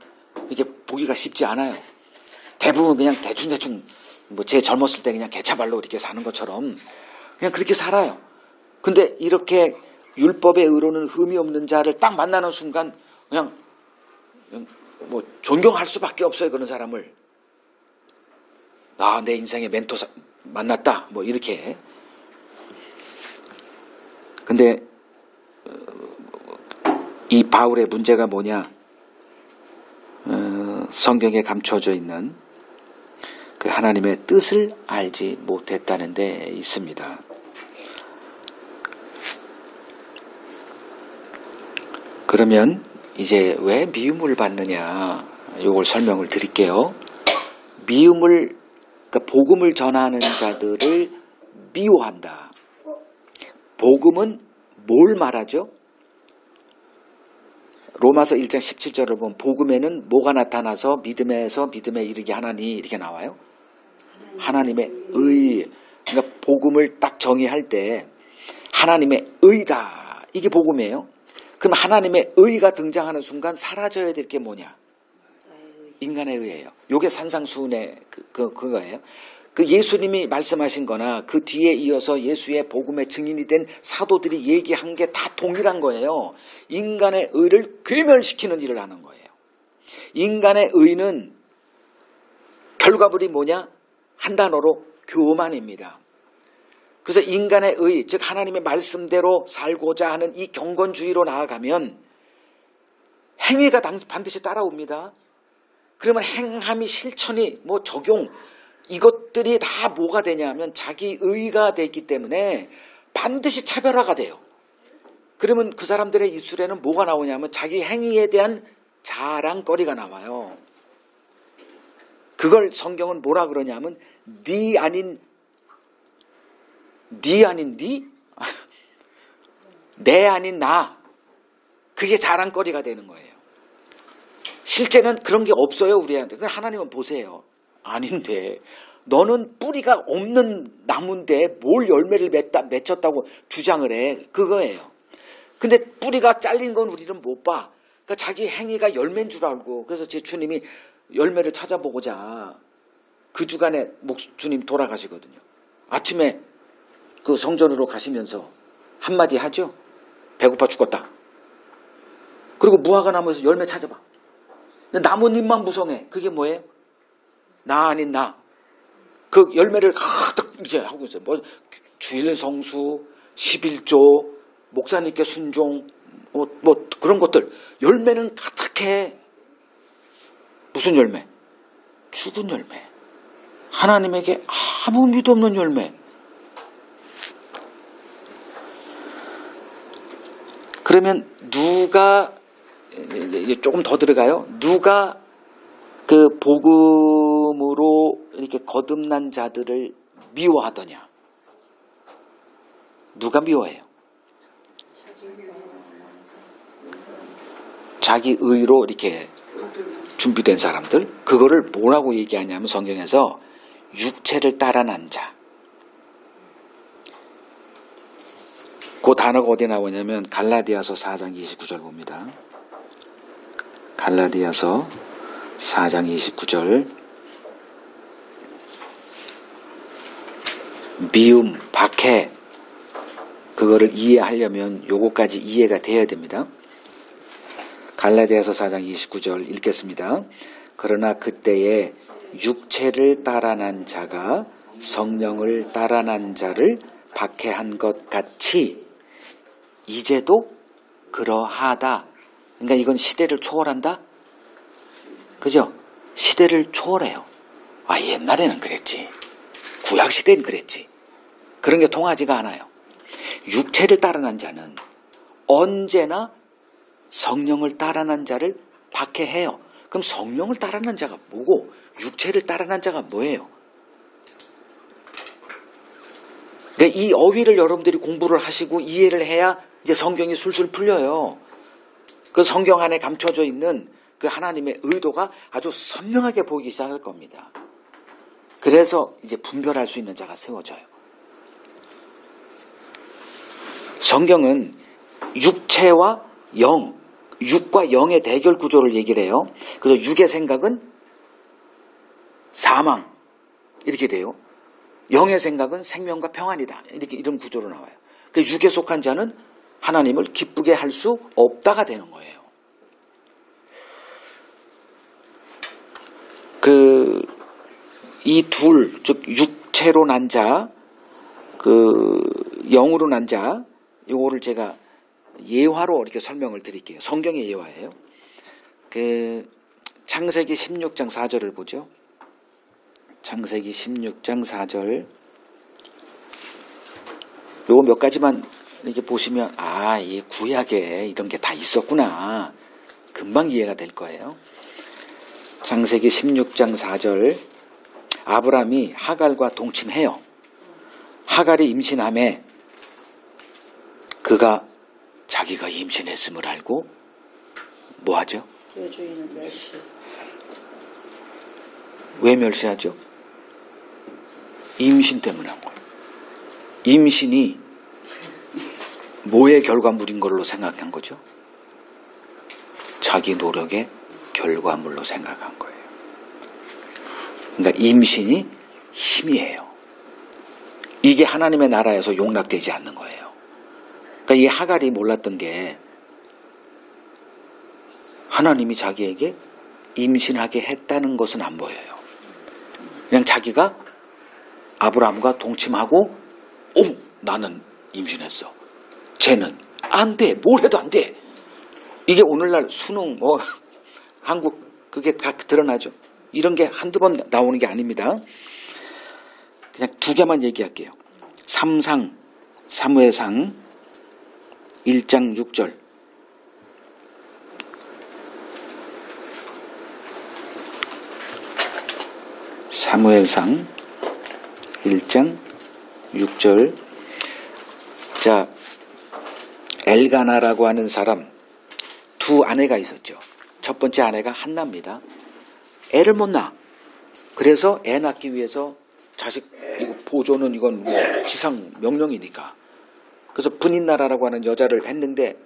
이렇게 보기가 쉽지 않아요. 대부분 그냥 대충 뭐 제 젊었을 때 그냥 개차발로 이렇게 사는 것처럼 그냥 그렇게 살아요. 근데 이렇게 율법의 의로는 흠이 없는 자를 딱 만나는 순간 그냥 뭐 존경할 수밖에 없어요. 그런 사람을. 내 인생의 멘토 만났다. 뭐 이렇게. 근데 이 바울의 문제가 뭐냐? 성경에 감춰져 있는 그 하나님의 뜻을 알지 못했다는 데 있습니다. 그러면 이제 왜 미움을 받느냐, 이걸 설명을 드릴게요. 그러니까 복음을 전하는 자들을 미워한다. 복음은 뭘 말하죠? 로마서 1장 17절을 보면 복음에는 뭐가 나타나서 믿음에서 믿음에 이르게 하나니 이렇게 나와요. 하나님의 의. 그러니까 복음을 딱 정의할 때 하나님의 의다. 이게 복음이에요. 그럼 하나님의 의가 등장하는 순간 사라져야 될 게 뭐냐? 인간의 의예요. 이게 산상수훈의 그거예요. 그 예수님이 말씀하신 거나 그 뒤에 이어서 예수의 복음의 증인이 된 사도들이 얘기한 게 다 동일한 거예요. 인간의 의를 괴멸시키는 일을 하는 거예요. 인간의 의는 결과물이 뭐냐? 한 단어로 교만입니다. 그래서 인간의 의, 즉 하나님의 말씀대로 살고자 하는 이 경건주의로 나아가면 행위가 반드시 따라옵니다. 그러면 행함이 실천이 적용, 이것들이 다 뭐가 되냐면 자기 의가 되기 때문에 반드시 차별화가 돼요. 그러면 그 사람들의 입술에는 뭐가 나오냐면 자기 행위에 대한 자랑거리가 나와요. 그걸 성경은 뭐라 그러냐면 네 아닌 네? 내 아닌 나. 그게 자랑거리가 되는 거예요. 실제는 그런 게 없어요, 우리한테. 하나님은 보세요. 아닌데 너는 뿌리가 없는 나무인데 뭘 열매를 맺혔다고 주장을 해. 그거예요. 근데 뿌리가 잘린 건 우리는 못 봐. 그러니까 자기 행위가 열매인 줄 알고. 그래서 제 주님이 열매를 찾아보고자 그 주간에 주님 돌아가시거든요. 아침에 그 성전으로 가시면서 한마디 하죠. 배고파 죽었다. 그리고 무화과 나무에서 열매 찾아봐. 근데 나뭇잎만 무성해. 그게 뭐예요? 나 아닌 나. 그 열매를 가득 이렇게 하고 있어요. 주일 성수, 11조, 목사님께 순종, 그런 것들. 열매는 가득해. 무슨 열매? 죽은 열매. 하나님에게 아무 믿음 없는 열매. 그러면 누가, 조금 더 들어가요. 누가 그 복음으로 이렇게 거듭난 자들을 미워하더냐? 누가 미워해요? 자기 의로 이렇게 준비된 사람들. 그거를 뭐라고 얘기하냐면 성경에서 육체를 따라난 자. 그 단어가 어디 나오냐면 갈라디아서 4장 29절 봅니다. 갈라디아서 4장 29절. 미움, 박해, 그거를 이해하려면 요거까지 이해가 돼야 됩니다. 갈라디아서 4장 29절 읽겠습니다. 그러나 그때에 육체를 따라난 자가 성령을 따라난 자를 박해한 것 같이 이제도 그러하다. 그러니까 이건 시대를 초월한다? 그죠? 시대를 초월해요. 옛날에는 그랬지. 구약시대는 그랬지. 그런 게 통하지가 않아요. 육체를 따라난 자는 언제나 성령을 따라난 자를 박해해요. 그럼 성령을 따라난 자가 뭐고 육체를 따라난 자가 뭐예요? 그러니까 이 어휘를 여러분들이 공부를 하시고 이해를 해야 이제 성경이 술술 풀려요. 그 성경 안에 감춰져 있는 그 하나님의 의도가 아주 선명하게 보이기 시작할 겁니다. 그래서 이제 분별할 수 있는 자가 세워져요. 성경은 육체와 영, 육과 영의 대결 구조를 얘기를 해요. 그래서 육의 생각은 사망 이렇게 돼요. 영의 생각은 생명과 평안이다. 이렇게 이런 구조로 나와요. 그 육에 속한 자는 하나님을 기쁘게 할 수 없다가 되는 거예요. 이 둘, 즉 육체로 난 자, 영으로 난 자, 요거를 제가 예화로 이렇게 설명을 드릴게요. 성경의 예화예요. 창세기 16장 4절을 보죠. 창세기 16장 4절. 요거 몇 가지만 이렇게 보시면 이 구약에 이런 게 다 있었구나. 금방 이해가 될 거예요. 창세기 16장 4절. 아브라함이 하갈과 동침해요. 하갈이 임신함에 그가 자기가 임신했음을 알고 뭐 하죠? 여주인은 멸시. 왜 멸시하죠? 임신 때문에 한 거예요. 임신이 뭐의 결과물인 걸로 생각한 거죠? 자기 노력의 결과물로 생각한 거예요. 그러니까 임신이 힘이에요. 이게 하나님의 나라에서 용납되지 않는 거예요. 그러니까 이 하갈이 몰랐던 게 하나님이 자기에게 임신하게 했다는 것은 안 보여요. 그냥 자기가 아브라함과 동침하고 나는 임신했어. 쟤는 안 돼. 뭘 해도 안 돼. 이게 오늘날 수능 한국 그게 다 드러나죠. 이런 게 한두 번 나오는 게 아닙니다. 그냥 두 개만 얘기할게요. 사무엘상 1장 6절. 사무엘상 1장 6절. 자, 엘가나라고 하는 사람 두 아내가 있었죠. 첫 번째 아내가 한나입니다. 애를 못 낳아. 그래서 애 낳기 위해서 자식 이거 보조는 이건 뭐 지상 명령이니까. 그래서 분인나라라고 하는 여자를 했는데가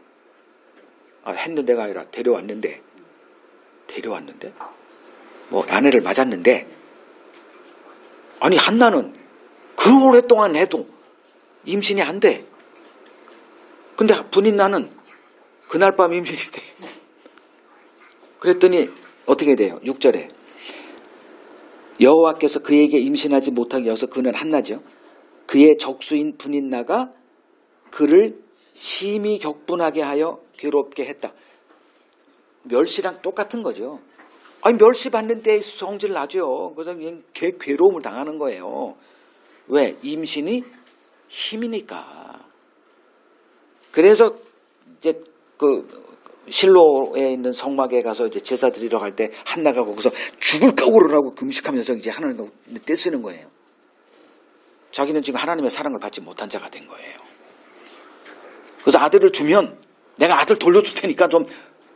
아니라 데려왔는데 뭐 아내를 맞았는데 아니 한나는 그 오랫동안 해도 임신이 안 돼. 근데 분인나는 그날 밤 임신이 돼. 그랬더니 어떻게 돼요? 6절에 여호와께서 그에게 임신하지 못하게 여서 그는 한나죠. 그의 적수인 분인나가 그를 심히 격분하게 하여 괴롭게 했다. 멸시랑 똑같은 거죠. 아니 멸시받는데 성질 나죠. 그래서 그냥 괴로움을 당하는 거예요. 왜? 임신이 힘이니까. 그래서 이제 실로에 있는 성막에 가서 이제 제사 드리러 갈 때 한나가 거기서 죽을까 그러라고 금식하면서 이제 하나님과 떼쓰는 거예요. 자기는 지금 하나님의 사랑을 받지 못한 자가 된 거예요. 그래서 아들을 주면 내가 아들 돌려줄 테니까 좀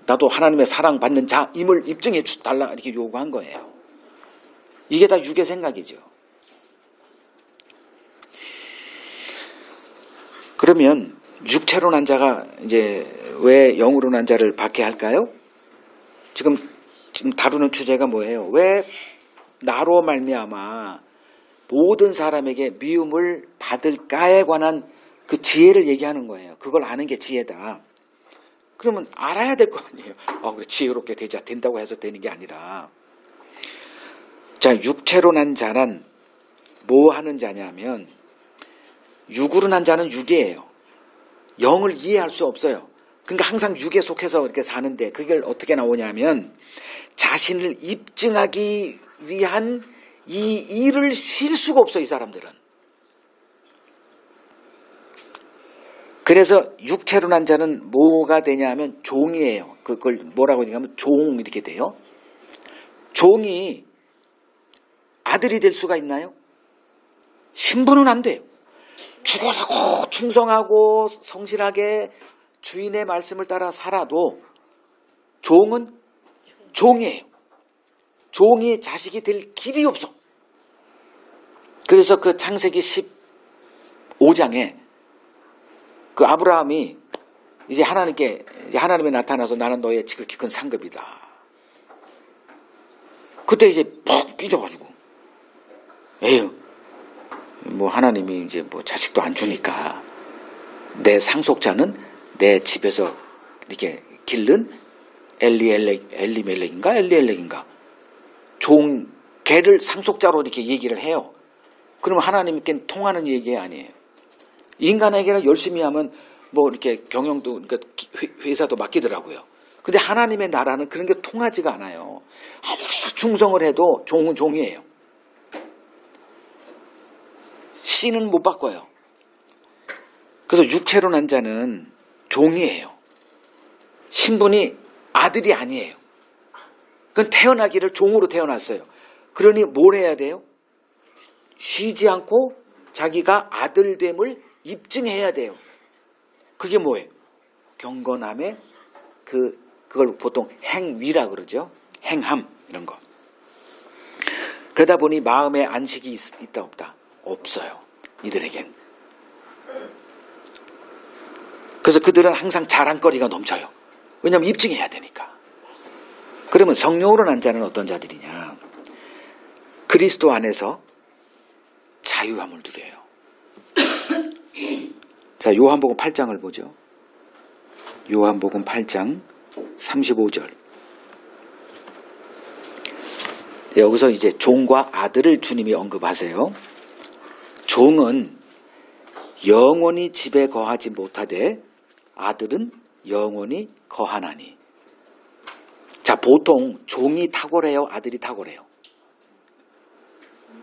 나도 하나님의 사랑 받는 자임을 입증해 달라 이렇게 요구한 거예요. 이게 다 육의 생각이죠. 그러면 육체로 난 자가 이제 왜 영으로 난 자를 받게 할까요? 지금 다루는 주제가 뭐예요? 왜 나로 말미암아 모든 사람에게 미움을 받을까에 관한 그 지혜를 얘기하는 거예요. 그걸 아는 게 지혜다. 그러면 알아야 될 거 아니에요. 그래, 지혜롭게 된다고 해서 되는 게 아니라. 자, 육체로 난 자는 뭐 하는 자냐면 육으로 난 자는 육이에요. 영을 이해할 수 없어요. 그러니까 항상 육에 속해서 이렇게 사는데 그게 어떻게 나오냐면 자신을 입증하기 위한 이 일을 쉴 수가 없어, 이 사람들은. 그래서 육체로 난 자는 뭐가 되냐면 종이에요. 그걸 뭐라고 얘기하면 종 이렇게 돼요. 종이 아들이 될 수가 있나요? 신부는 안 돼요. 죽어라고 충성하고 성실하게 주인의 말씀을 따라 살아도 종은 종이에요. 종이 자식이 될 길이 없어. 그래서 그 창세기 15장에 그 아브라함이 이제 하나님이 나타나서 나는 너의 지극히 큰 상급이다. 그때 이제 푹 삐져가지고 에휴 뭐 하나님이 이제 뭐 자식도 안 주니까 내 상속자는 내 집에서 이렇게 기른 엘리멜렉인가 종 걔를 상속자로 이렇게 얘기를 해요. 그러면 하나님께 통하는 얘기 아니에요. 인간에게는 열심히 하면 뭐 이렇게 경영도, 그러니까 회사도 맡기더라고요. 근데 하나님의 나라는 그런 게 통하지가 않아요. 아무리 충성을 해도 종은 종이에요. 씨는 못 바꿔요. 그래서 육체로 난 자는 종이에요. 신분이 아들이 아니에요. 그건 태어나기를 종으로 태어났어요. 그러니 뭘 해야 돼요? 쉬지 않고 자기가 아들됨을 입증해야 돼요. 그게 뭐예요? 경건함의 그걸 보통 행위라 그러죠. 행함 이런 거. 그러다 보니 마음에 안식이 있다 없다? 없어요. 이들에겐. 그래서 그들은 항상 자랑거리가 넘쳐요. 왜냐하면 입증해야 되니까. 그러면 성령으로 난 자는 어떤 자들이냐? 그리스도 안에서 자유함을 누려요. 자, 요한복음 8장을 보죠. 요한복음 8장 35절. 여기서 이제 종과 아들을 주님이 언급하세요. 종은 영원히 집에 거하지 못하되 아들은 영원히 거하나니. 자, 보통 종이 탁월해요? 아들이 탁월해요?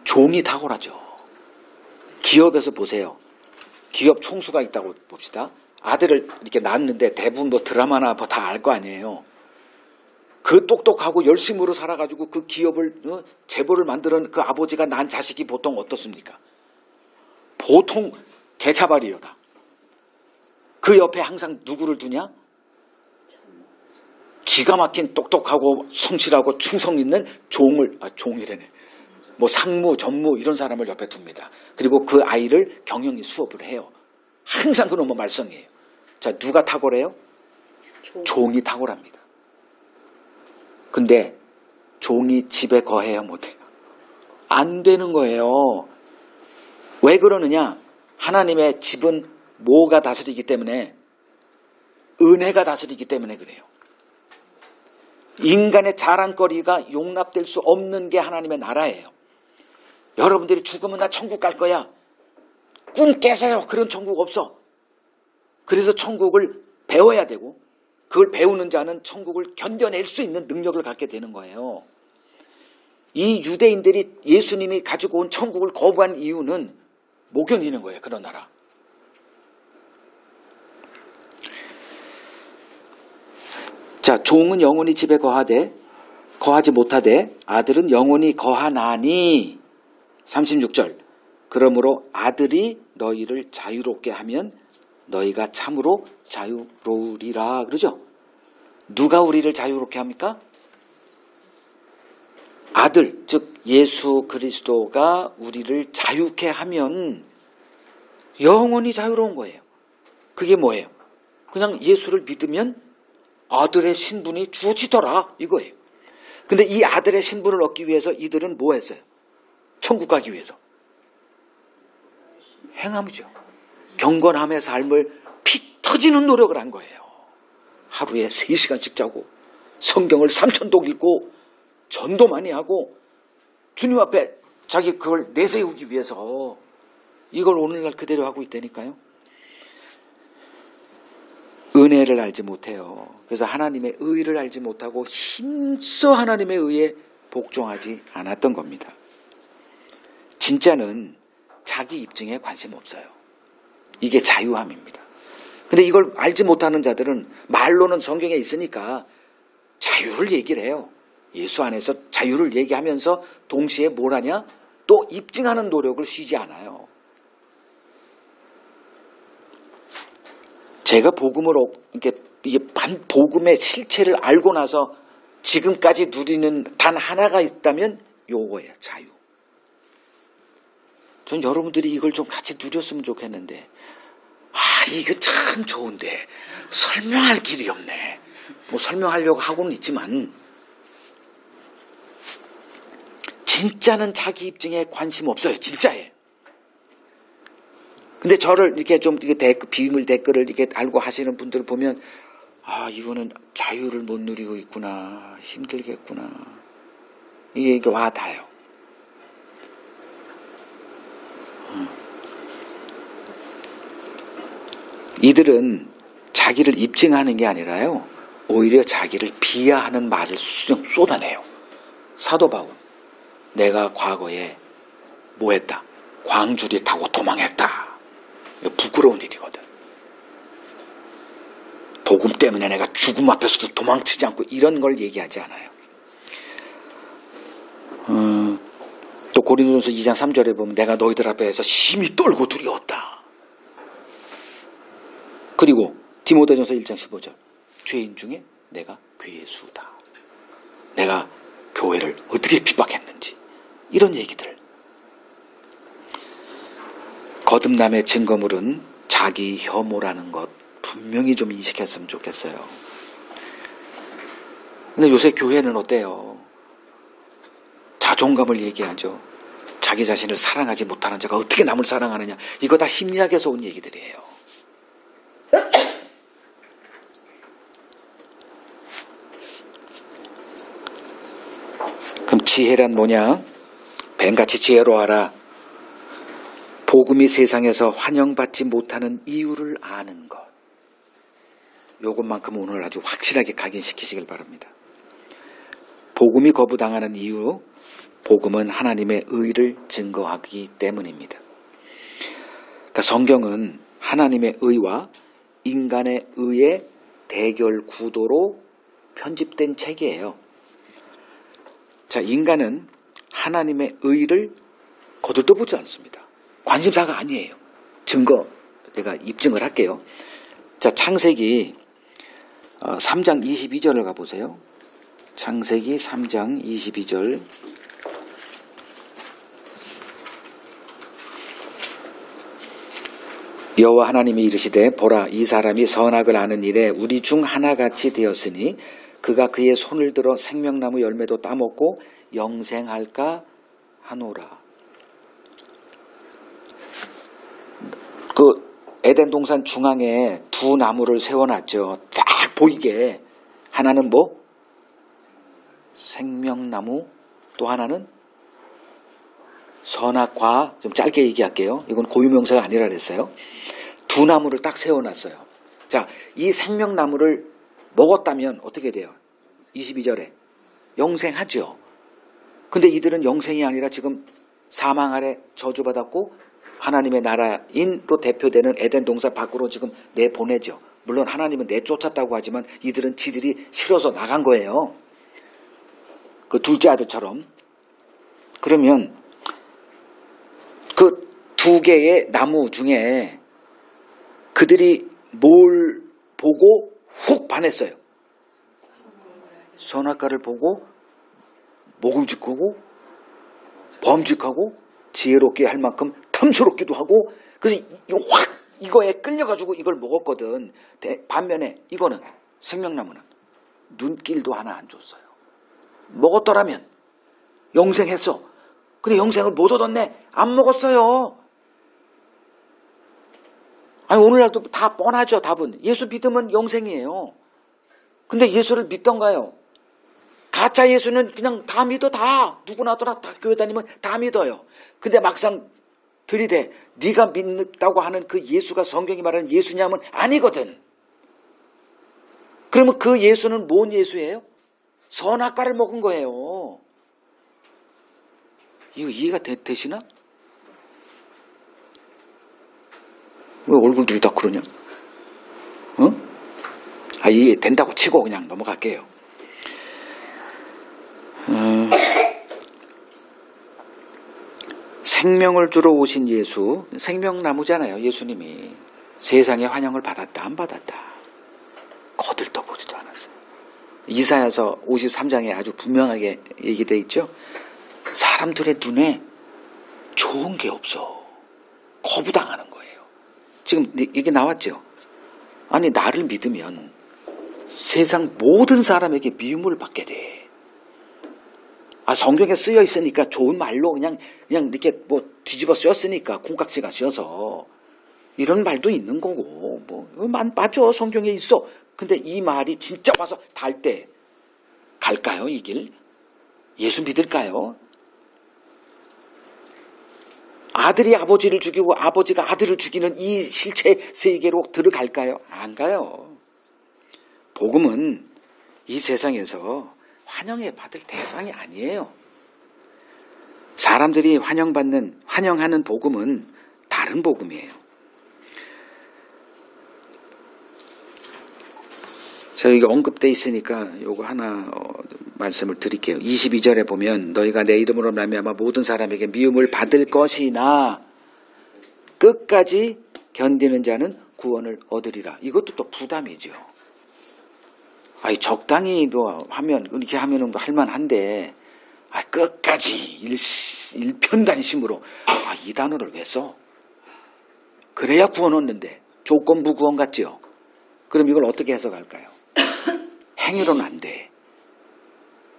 종이 탁월하죠. 기업에서 보세요. 기업 총수가 있다고 봅시다. 아들을 이렇게 낳았는데 대부분 뭐 드라마나 뭐 다 알 거 아니에요. 그 똑똑하고 열심으로 살아가지고 그 기업을 재벌을 만드는 그 아버지가 낳은 자식이 보통 어떻습니까? 보통 개차발이요다. 그 옆에 항상 누구를 두냐? 기가 막힌 똑똑하고 성실하고 충성 있는 종이래네. 뭐 상무, 전무 이런 사람을 옆에 둡니다. 그리고 그 아이를 경영이 수업을 해요. 항상 그놈의 말썽이에요. 자, 누가 탁월해요? 종이 탁월합니다. 근데 종이 집에 거해야 못해요. 안 되는 거예요. 왜 그러느냐? 하나님의 집은 뭐가 다스리기 때문에? 은혜가 다스리기 때문에 그래요. 인간의 자랑거리가 용납될 수 없는 게 하나님의 나라예요. 여러분들이 죽으면 나 천국 갈 거야. 꿈 깨세요. 그런 천국 없어. 그래서 천국을 배워야 되고 그걸 배우는 자는 천국을 견뎌낼 수 있는 능력을 갖게 되는 거예요. 이 유대인들이 예수님이 가지고 온 천국을 거부한 이유는 못 견디는 거예요. 그런 나라. 자, 종은 영원히 집에 거하지 못하되 아들은 영원히 거하나니. 36절. 그러므로 아들이 너희를 자유롭게 하면 너희가 참으로 자유로우리라. 그러죠? 누가 우리를 자유롭게 합니까? 아들, 즉 예수 그리스도가 우리를 자유케 하면 영원히 자유로운 거예요. 그게 뭐예요? 그냥 예수를 믿으면 아들의 신분이 주어지더라 이거예요. 근데 이 아들의 신분을 얻기 위해서 이들은 뭐 했어요? 천국 가기 위해서 행함이죠. 경건함의 삶을 피 터지는 노력을 한 거예요. 하루에 3시간씩 자고 성경을 3,000독 읽고 전도 많이 하고 주님 앞에 자기 그걸 내세우기 위해서 이걸 오늘날 그대로 하고 있다니까요. 은혜를 알지 못해요. 그래서 하나님의 의를 알지 못하고 힘써 하나님의 의에 복종하지 않았던 겁니다. 진짜는 자기 입증에 관심 없어요. 이게 자유함입니다. 근데 이걸 알지 못하는 자들은 말로는 성경에 있으니까 자유를 얘기를 해요. 예수 안에서 자유를 얘기하면서 동시에 뭘 하냐? 또 입증하는 노력을 쉬지 않아요. 제가 복음으로 이게 복음의 실체를 알고 나서 지금까지 누리는 단 하나가 있다면 요거예요. 자유. 전 여러분들이 이걸 좀 같이 누렸으면 좋겠는데 이거 참 좋은데 설명할 길이 없네. 뭐 설명하려고 하고는 있지만 진짜는 자기 입증에 관심 없어요. 진짜에. 근데 저를 이렇게 좀 비밀 댓글을 이렇게 알고 하시는 분들 보면 이거는 자유를 못 누리고 있구나. 힘들겠구나. 이게 와 닿아요. 이들은 자기를 입증하는 게 아니라요, 오히려 자기를 비하하는 말을 쏟아내요. 사도 바울, 내가 과거에 뭐 했다? 광주리 타고 도망했다. 부끄러운 일이거든. 복음 때문에 내가 죽음 앞에서도 도망치지 않고 이런 걸 얘기하지 않아요. 또 고린도전서 2장 3절에 보면 내가 너희들 앞에서 심히 떨고 두려웠다. 그리고 디모데전서 1장 15절 죄인 중에 내가 괴수다. 내가 교회를 어떻게 핍박했는지 이런 얘기들. 거듭남의 증거물은 자기 혐오라는 것 분명히 좀 인식했으면 좋겠어요. 근데 요새 교회는 어때요? 자존감을 얘기하죠. 자기 자신을 사랑하지 못하는 자가 어떻게 남을 사랑하느냐. 이거 다 심리학에서 온 얘기들이에요. 그럼 지혜란 뭐냐? 뱀같이 지혜로워하라. 복음이 세상에서 환영받지 못하는 이유를 아는 것. 요것만큼 오늘 아주 확실하게 각인시키시길 바랍니다. 복음이 거부당하는 이유, 복음은 하나님의 의를 증거하기 때문입니다. 그러니까 성경은 하나님의 의와 인간의 의의 대결 구도로 편집된 책이에요. 자, 인간은 하나님의 의를 거들떠보지 않습니다. 관심사가 아니에요. 증거, 제가 입증을 할게요. 자, 창세기 3장 22절을 가보세요. 창세기 3장 22절. 여호와 하나님이 이르시되 보라 이 사람이 선악을 아는 일에 우리 중 하나같이 되었으니 그가 그의 손을 들어 생명나무 열매도 따먹고 영생할까 하노라. 그 에덴 동산 중앙에 두 나무를 세워놨죠. 딱 보이게. 하나는 뭐? 생명나무, 또 하나는 선악과. 좀 짧게 얘기할게요. 이건 고유명사가 아니라 그랬어요. 두 나무를 딱 세워놨어요. 자, 이 생명나무를 먹었다면 어떻게 돼요? 22절에 영생하죠. 근데 이들은 영생이 아니라 지금 사망 아래 저주받았고 하나님의 나라인으로 대표되는 에덴 동산 밖으로 지금 내보내죠. 물론 하나님은 내쫓았다고 하지만 이들은 지들이 싫어서 나간 거예요. 그 둘째 아들처럼. 그러면 그 두 개의 나무 중에 그들이 뭘 보고 훅 반했어요. 선악과를 보고 모금직하고 범직하고 지혜롭게 할 만큼 탐스럽기도 하고, 그래서 이거에 끌려가지고 이걸 먹었거든. 반면에 이거는 생명나무는 눈길도 하나 안 줬어요. 먹었더라면 영생했어. 근데 영생을 못 얻었네. 안 먹었어요. 아니 오늘날도 다 뻔하죠. 답은 예수 믿으면 영생이에요. 근데 예수를 믿던가요? 가짜 예수는 그냥 다 믿어. 다 누구나 다 교회 다니면 다 믿어요. 근데 막상 들이대 네가 믿다고 하는 그 예수가 성경이 말하는 예수냐면 아니거든. 그러면 그 예수는 뭔 예수예요? 선악과를 먹은 거예요. 이거 이해가 되시나? 왜 얼굴들이 다 그러냐? 이해 된다고 치고 그냥 넘어갈게요. 생명을 주러 오신 예수, 생명나무잖아요. 예수님이 세상의 환영을 받았다 안 받았다 거들떠보지도 않았어요. 이사야서 53장에 아주 분명하게 얘기되어 있죠. 사람들의 눈에 좋은 게 없어. 거부당하는 거예요. 지금 이게 나왔죠. 아니 나를 믿으면 세상 모든 사람에게 미움을 받게 돼. 성경에 쓰여 있으니까 좋은 말로 그냥 이렇게 뭐 뒤집어 쓰였으니까 콩깍지가 씌어서 이런 말도 있는 거고 맞죠. 성경에 있어. 근데 이 말이 진짜 와서 닿을 때 갈까요? 이 길? 예수 믿을까요? 아들이 아버지를 죽이고 아버지가 아들을 죽이는 이 실체 세계로 들어갈까요? 안 가요. 복음은 이 세상에서 환영해 받을 대상이 아니에요. 사람들이 환영하는 복음은 다른 복음이에요. 제가 여기 언급되어 있으니까 요거 하나 말씀을 드릴게요. 22절에 보면 너희가 내 이름으로 말미암아 모든 사람에게 미움을 받을 것이나 끝까지 견디는 자는 구원을 얻으리라. 이것도 또 부담이죠. 아니 적당히 하면 이렇게 하면은 할만한데 끝까지 일편단심으로 이 단어를 왜 써? 그래야 구원 얻는데 조건부 구원 같죠? 그럼 이걸 어떻게 해석할까요? 행위로는 안 돼.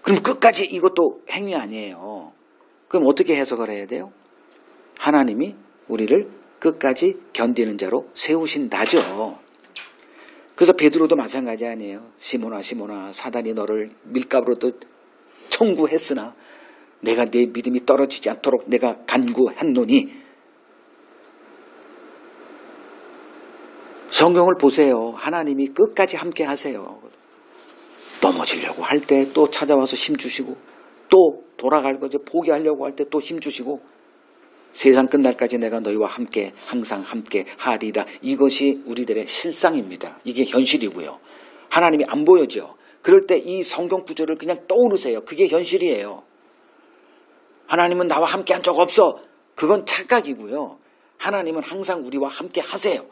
그럼 끝까지 이것도 행위 아니에요. 그럼 어떻게 해석을 해야 돼요? 하나님이 우리를 끝까지 견디는 자로 세우신다죠. 그래서 베드로도 마찬가지 아니에요. 시몬아 시몬아 사단이 너를 밀가루로 청구했으나 내가 네 믿음이 떨어지지 않도록 내가 간구했노니. 성경을 보세요. 하나님이 끝까지 함께 하세요. 넘어지려고 할 때 또 찾아와서 힘주시고 또 돌아갈 거죠. 포기하려고 할 때 또 힘주시고 세상 끝날까지 내가 너희와 함께 항상 함께 하리라. 이것이 우리들의 실상입니다. 이게 현실이고요. 하나님이 안 보여져. 그럴 때 이 성경 구절을 그냥 떠오르세요. 그게 현실이에요. 하나님은 나와 함께 한 적 없어. 그건 착각이고요. 하나님은 항상 우리와 함께 하세요.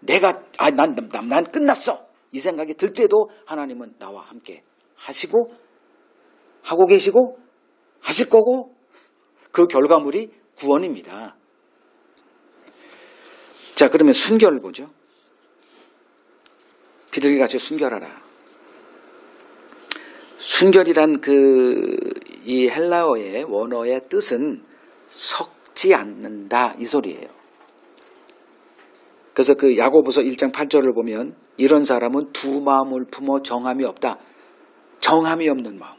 난 끝났어. 이 생각이 들 때도 하나님은 나와 함께 하시고 하고 계시고 하실 거고 그 결과물이 구원입니다. 자, 그러면 순결을 보죠. 비둘기같이 순결하라. 순결이란 이 헬라어의 원어의 뜻은 섞지 않는다 이 소리예요. 그래서 야고보서 1장 8절을 보면 이런 사람은 두 마음을 품어 정함이 없다. 정함이 없는 마음.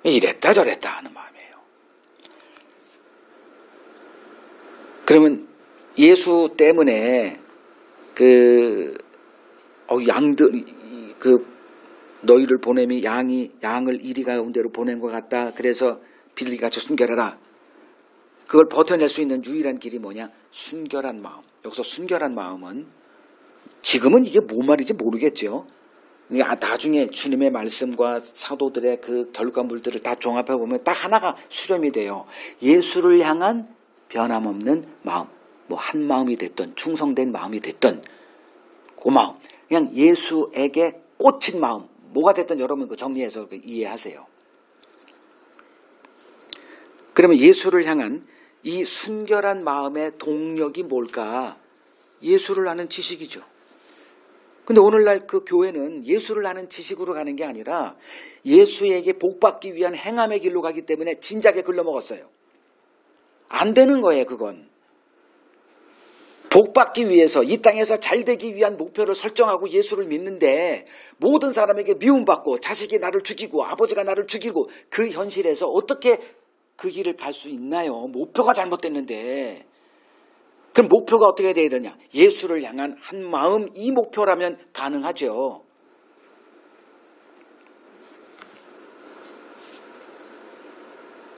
이랬다 저랬다 하는 마음이에요. 그러면 예수 때문에 양들 너희를 보냄이 양을 이리 가운데로 보낸 것 같다. 그래서 비둘기같이 순결하라. 그걸 버텨낼 수 있는 유일한 길이 뭐냐? 순결한 마음. 여기서 순결한 마음은 지금은 이게 뭔 말인지 모르겠죠. 나중에 주님의 말씀과 사도들의 그 결과물들을 다 종합해 보면 딱 하나가 수렴이 돼요. 예수를 향한 변함없는 마음. 뭐 한 마음이 됐든 충성된 마음이 됐든 그 마음. 그냥 예수에게 꽂힌 마음. 뭐가 됐든 여러분 정리해서 이해하세요. 그러면 예수를 향한 이 순결한 마음의 동력이 뭘까? 예수를 아는 지식이죠. 근데 오늘날 그 교회는 예수를 아는 지식으로 가는 게 아니라 예수에게 복받기 위한 행함의 길로 가기 때문에 진작에 글러먹었어요. 안 되는 거예요, 그건. 복받기 위해서 이 땅에서 잘되기 위한 목표를 설정하고 예수를 믿는데 모든 사람에게 미움받고 자식이 나를 죽이고 아버지가 나를 죽이고 그 현실에서 어떻게 그 길을 갈 수 있나요? 목표가 잘못됐는데. 그럼 목표가 어떻게 돼야 되냐? 예수를 향한 한 마음, 이 목표라면 가능하죠.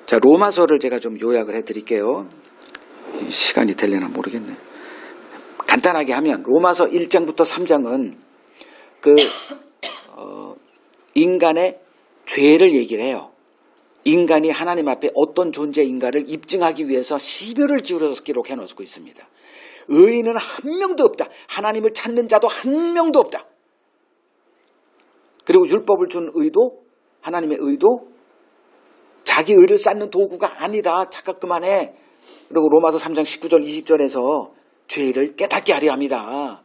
자, 로마서를 제가 좀 요약을 해드릴게요. 시간이 되려나 모르겠네. 간단하게 하면 로마서 1장부터 3장은 인간의 죄를 얘기를 해요. 인간이 하나님 앞에 어떤 존재인가를 입증하기 위해서 시별을 지으려서 기록해 놓고 있습니다. 의인은 한 명도 없다. 하나님을 찾는 자도 한 명도 없다. 그리고 율법을 준 의도, 하나님의 의도, 자기 의를 쌓는 도구가 아니라 착각 그만해. 그리고 로마서 3장 19절 20절에서 죄를 깨닫게 하려 합니다.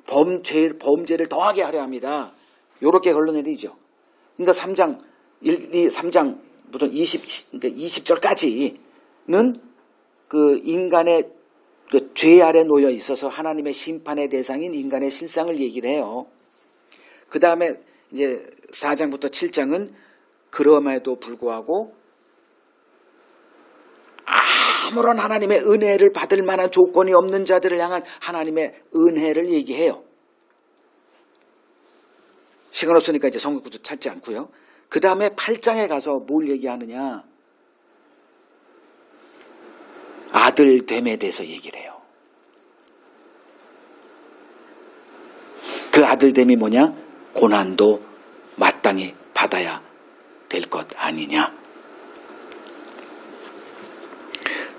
범죄를 더하게 하려 합니다. 이렇게 걸러내리죠. 그러니까 3장 3장부터 20절까지는 그 인간의 그 죄 아래 놓여 있어서 하나님의 심판의 대상인 인간의 실상을 얘기를 해요. 그 다음에 이제 4장부터 7장은 그럼에도 불구하고 아무런 하나님의 은혜를 받을 만한 조건이 없는 자들을 향한 하나님의 은혜를 얘기해요. 시간 없으니까 이제 성경 구절 찾지 않고요. 그 다음에 8장에 가서 뭘 얘기하느냐? 아들됨에 대해서 얘기를 해요. 그 아들됨이 뭐냐? 고난도 마땅히 받아야 될 것 아니냐?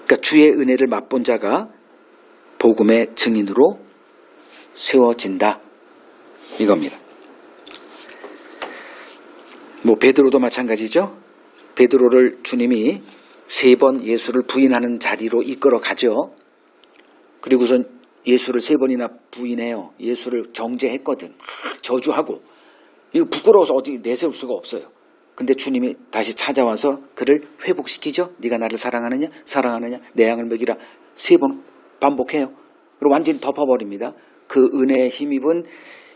그러니까 주의 은혜를 맛본 자가 복음의 증인으로 세워진다. 이겁니다. 베드로도 마찬가지죠. 베드로를 주님이 3번 예수를 부인하는 자리로 이끌어 가죠. 그리고선 예수를 3번이나 부인해요. 예수를 정죄했거든. 저주하고. 이거 부끄러워서 어디 내세울 수가 없어요. 근데 주님이 다시 찾아와서 그를 회복시키죠. 네가 나를 사랑하느냐? 사랑하느냐? 내 양을 먹이라. 3번 반복해요. 그리고 완전히 덮어버립니다. 그 은혜에 힘입은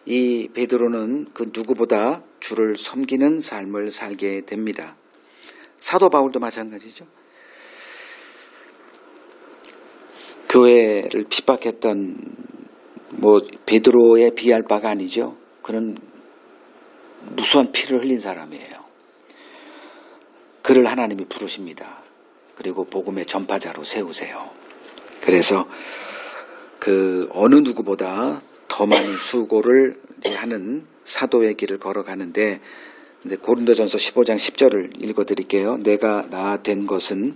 이 베드로는 그 누구보다 주를 섬기는 삶을 살게 됩니다. 사도 바울도 마찬가지죠. 교회를 핍박했던 베드로에 비할 바가 아니죠. 그는 무수한 피를 흘린 사람이에요. 그를 하나님이 부르십니다. 그리고 복음의 전파자로 세우세요. 그래서 그 어느 누구보다 더 많은 수고를 하는 사도의 길을 걸어가는데, 고린도전서 15장 10절을 읽어드릴게요. 내가 나 된 것은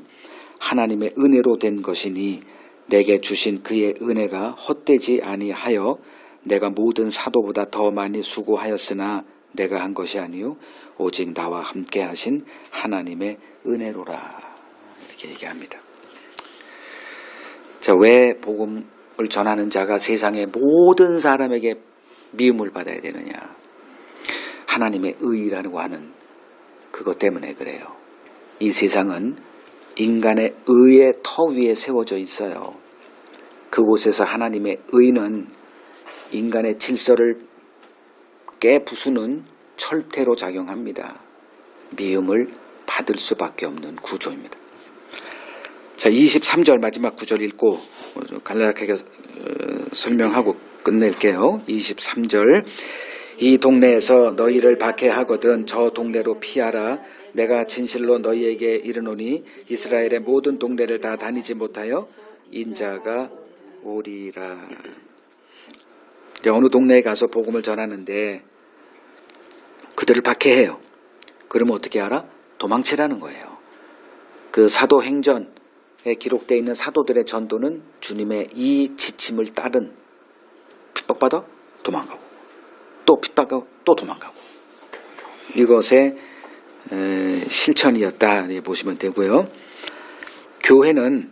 하나님의 은혜로 된 것이니 내게 주신 그의 은혜가 헛되지 아니하여 내가 모든 사도보다 더 많이 수고하였으나 내가 한 것이 아니요 오직 나와 함께 하신 하나님의 은혜로라. 이렇게 얘기합니다. 자, 왜 복음을 전하는 자가 세상의 모든 사람에게 미움을 받아야 되느냐? 하나님의 의라고 하는 그것 때문에 그래요. 이 세상은 인간의 의의 터 위에 세워져 있어요. 그곳에서 하나님의 의는 인간의 질서를 깨부수는 철퇴로 작용합니다. 미움을 받을 수밖에 없는 구조입니다. 자, 23절 마지막 구절 읽고 간략하게 설명하고 끝낼게요. 23절. 이 동네에서 너희를 박해하거든 저 동네로 피하라. 내가 진실로 너희에게 이르노니 이스라엘의 모든 동네를 다 다니지 못하여 인자가 오리라. 어느 동네에 가서 복음을 전하는데 그들을 박해해요. 그러면 어떻게 하라? 도망치라는 거예요. 그 사도행전에 기록되어 있는 사도들의 전도는 주님의 이 지침을 따른, 핍박받아 도망가고 또 핍박하고 또 도망가고, 이것의 실천이었다 보시면 되고요. 교회는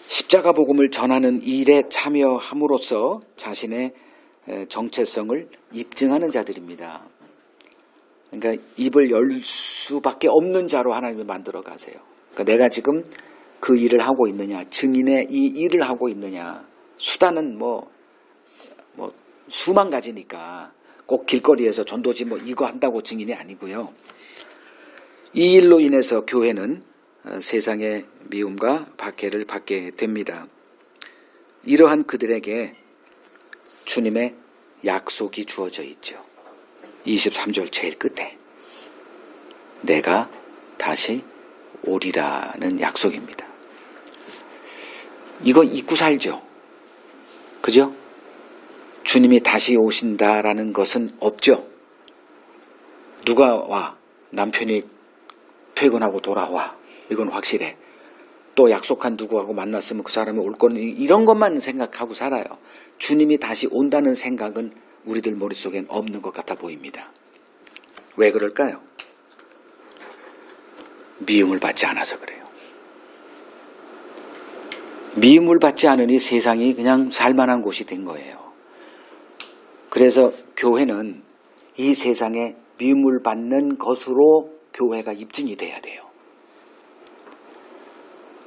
십자가 복음을 전하는 일에 참여함으로써 자신의 정체성을 입증하는 자들입니다. 그러니까 입을 열 수밖에 없는 자로 하나님이 만들어 가세요. 그러니까 내가 지금 그 일을 하고 있느냐, 증인의 이 일을 하고 있느냐. 수단은 수만 가지니까 꼭 길거리에서 전도지 이거 한다고 증인이 아니고요. 이 일로 인해서 교회는 세상의 미움과 박해를 받게 됩니다. 이러한 그들에게 주님의 약속이 주어져 있죠. 23절 제일 끝에 내가 다시 오리라는 약속입니다. 이거 잊고 살죠. 그죠? 주님이 다시 오신다라는 것은 없죠. 누가 와? 남편이 퇴근하고 돌아와. 이건 확실해. 또 약속한 누구하고 만났으면 그 사람이 올 거는 이런 것만 생각하고 살아요. 주님이 다시 온다는 생각은 우리들 머릿속엔 없는 것 같아 보입니다. 왜 그럴까요? 미움을 받지 않아서 그래요. 미움을 받지 않으니 세상이 그냥 살만한 곳이 된 거예요. 그래서 교회는 이 세상에 미움을 받는 것으로 교회가 입증이 돼야 돼요.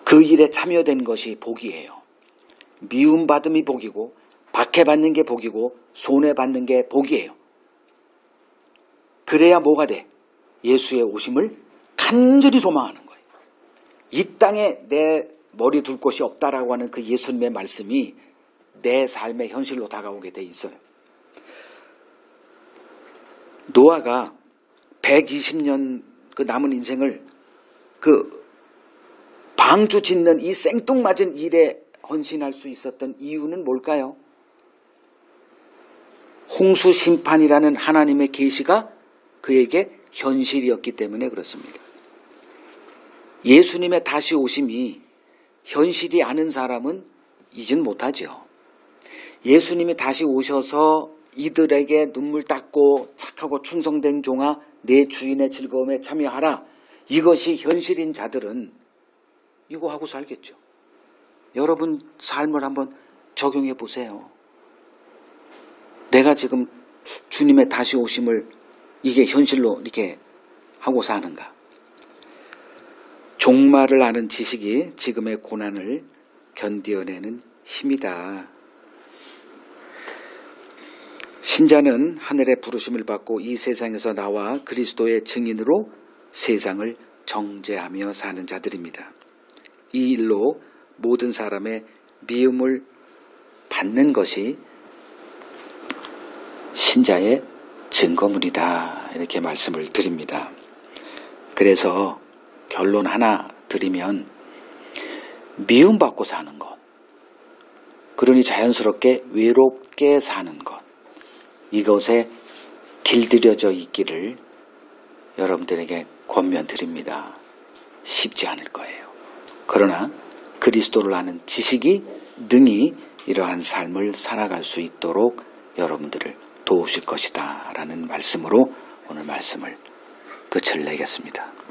그 일에 참여된 것이 복이에요. 미움받음이 복이고 박해받는 게 복이고 손해받는 게 복이에요. 그래야 뭐가 돼? 예수의 오심을 간절히 소망하는 거예요. 이 땅에 내 머리 둘 곳이 없다라고 하는 그 예수님의 말씀이 내 삶의 현실로 다가오게 돼 있어요. 노아가 120년 그 남은 인생을 그 방주 짓는 이 생뚱맞은 일에 헌신할 수 있었던 이유는 뭘까요? 홍수 심판이라는 하나님의 계시가 그에게 현실이었기 때문에 그렇습니다. 예수님의 다시 오심이 현실이 아닌 사람은 이젠 못하죠. 예수님이 다시 오셔서 이들에게 눈물 닦고 착하고 충성된 종아 내 주인의 즐거움에 참여하라. 이것이 현실인 자들은 이거 하고 살겠죠. 여러분 삶을 한번 적용해 보세요. 내가 지금 주님의 다시 오심을 이게 현실로 이렇게 하고 사는가? 종말을 아는 지식이 지금의 고난을 견디어내는 힘이다. 신자는 하늘의 부르심을 받고 이 세상에서 나와 그리스도의 증인으로 세상을 정죄하며 사는 자들입니다. 이 일로 모든 사람의 미움을 받는 것이 신자의 증거물이다. 이렇게 말씀을 드립니다. 그래서 결론 하나 드리면 미움받고 사는 것, 그러니 자연스럽게 외롭게 사는 것, 이것에 길들여져 있기를 여러분들에게 권면드립니다. 쉽지 않을 거예요. 그러나 그리스도를 아는 지식이 능히 이러한 삶을 살아갈 수 있도록 여러분들을 도우실 것이다 라는 말씀으로 오늘 말씀을 끝을 내겠습니다.